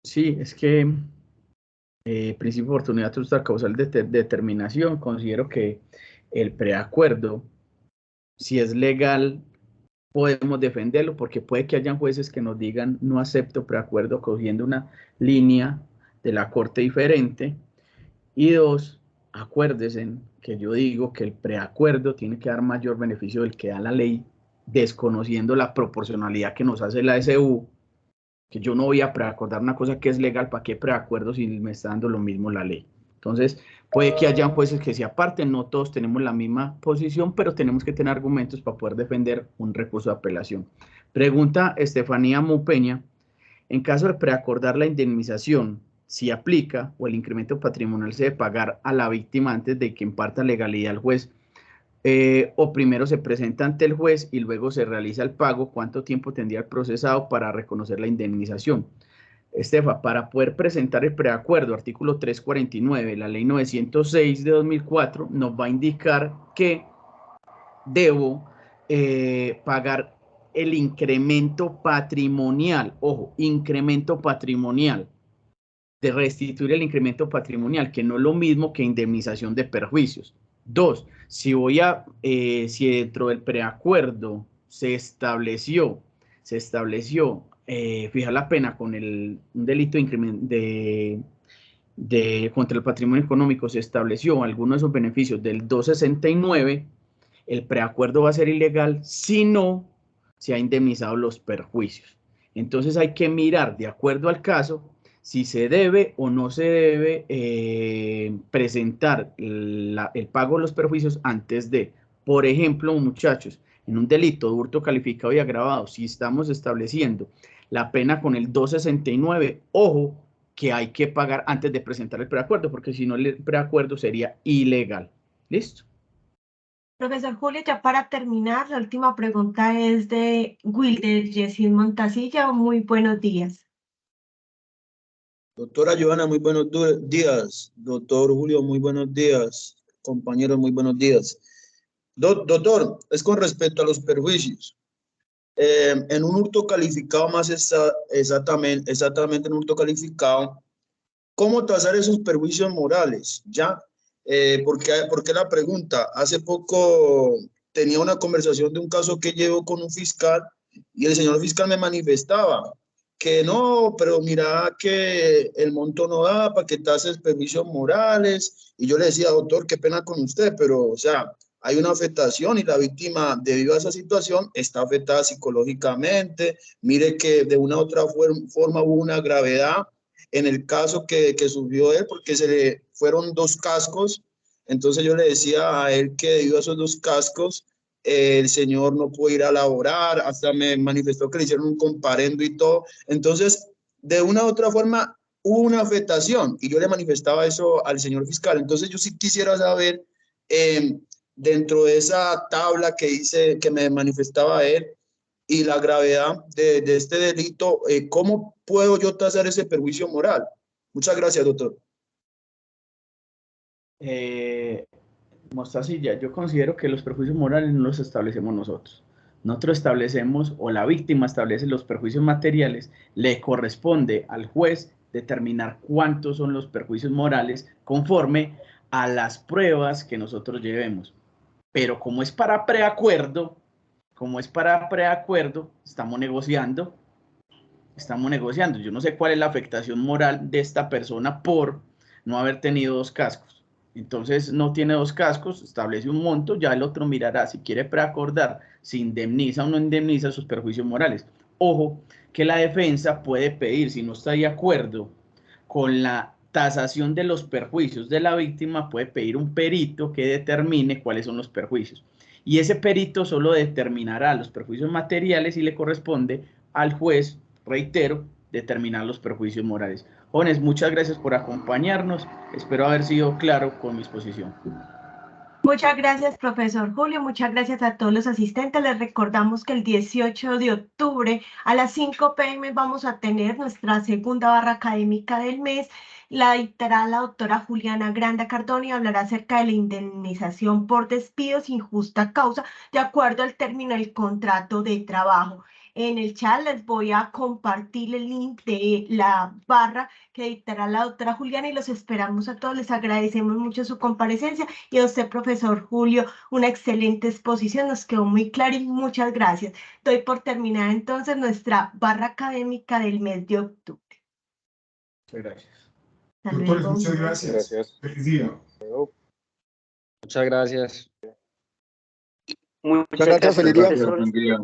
Sí, es que principio de oportunidad justa causal de determinación, considero que el preacuerdo, si es legal, podemos defenderlo, porque puede que hayan jueces que nos digan no acepto preacuerdo cogiendo una línea de la corte diferente. Y dos, acuérdense que yo digo que el preacuerdo tiene que dar mayor beneficio del que da la ley, desconociendo la proporcionalidad que nos hace la SU, que yo no voy a preacordar una cosa que es legal. ¿Para qué preacuerdo si me está dando lo mismo la ley? Entonces, puede que hayan jueces que se aparten, no todos tenemos la misma posición, pero tenemos que tener argumentos para poder defender un recurso de apelación. Pregunta Estefanía Mupeña, en caso de preacordar la indemnización, si aplica o el incremento patrimonial se debe pagar a la víctima antes de que imparta legalidad al juez, o primero se presenta ante el juez y luego se realiza el pago, ¿cuánto tiempo tendría el procesado para reconocer la indemnización? Estefa, para poder presentar el preacuerdo, artículo 349, la ley 906 de 2004, nos va a indicar que debo pagar el incremento patrimonial, ojo, incremento patrimonial, de restituir el incremento patrimonial, que no es lo mismo que indemnización de perjuicios. Dos, si dentro del preacuerdo se estableció fijar la pena con un delito contra el patrimonio económico, se estableció alguno de esos beneficios del 269, el preacuerdo va a ser ilegal si no se ha indemnizado los perjuicios. Entonces hay que mirar, de acuerdo al caso, si se debe o no se debe presentar el pago de los perjuicios antes de, por ejemplo, muchachos, en un delito de hurto calificado y agravado, si estamos estableciendo la pena con el 269, ojo, que hay que pagar antes de presentar el preacuerdo, porque si no el preacuerdo sería ilegal. ¿Listo? Profesor Julio, ya para terminar, la última pregunta es de Wilder Yesid Montasilla. Muy buenos días. Doctora Joana, muy buenos días. Doctor Julio, muy buenos días. Compañeros, muy buenos días. Doctor, es con respecto a los perjuicios. En un hurto calificado exactamente en un hurto calificado, ¿cómo tasar esos perjuicios morales? ¿Ya? ¿Por qué la pregunta? Hace poco tenía una conversación de un caso que llevo con un fiscal y el señor fiscal me manifestaba que no, pero mira que el monto no da para que tases perjuicios morales. Y yo le decía, doctor, qué pena con usted, pero o sea, hay una afectación y la víctima, debido a esa situación, está afectada psicológicamente. Mire que de una u otra forma hubo una gravedad en el caso que sufrió él, porque se le fueron 2 cascos. Entonces yo le decía a él que debido a esos 2 cascos, el señor no pudo ir a laborar, hasta me manifestó que le hicieron un comparendo y todo. Entonces, de una u otra forma, hubo una afectación y yo le manifestaba eso al señor fiscal. Entonces yo sí quisiera saber, dentro de esa tabla que dice, que me manifestaba él, y la gravedad de este delito, ¿cómo puedo yo tasar ese perjuicio moral? Muchas gracias, doctor. Mostacilla, yo considero que los perjuicios morales no los establecemos nosotros. Nosotros establecemos, o la víctima establece los perjuicios materiales, le corresponde al juez determinar cuántos son los perjuicios morales conforme a las pruebas que nosotros llevemos. Pero como es para preacuerdo, estamos negociando. Yo no sé cuál es la afectación moral de esta persona por no haber tenido 2 cascos. Entonces no tiene 2 cascos, establece un monto, ya el otro mirará si quiere preacordar, si indemniza o no indemniza sus perjuicios morales. Ojo, que la defensa puede pedir, si no está de acuerdo con la tasación de los perjuicios de la víctima, puede pedir un perito que determine cuáles son los perjuicios. Y ese perito solo determinará los perjuicios materiales y le corresponde al juez, reitero, determinar los perjuicios morales. Jóvenes, muchas gracias por acompañarnos. Espero haber sido claro con mi exposición. Muchas gracias, profesor Julio. Muchas gracias a todos los asistentes. Les recordamos que el 18 de octubre a las 5 p.m. vamos a tener nuestra segunda barra académica del mes. La dictará la doctora Juliana Granda Cardona y hablará acerca de la indemnización por despido sin justa causa, de acuerdo al término del contrato de trabajo. En el chat les voy a compartir el link de la barra que dictará la doctora Juliana y los esperamos a todos. Les agradecemos mucho su comparecencia y a usted, profesor Julio, una excelente exposición. Nos quedó muy claro y muchas gracias. Doy por terminada entonces nuestra barra académica del mes de octubre. Muchas gracias. Hasta Doctores, luego. muchas gracias. Feliz día. Muchas gracias. Muchas gracias, Muchas feliz día. gracias, buen día.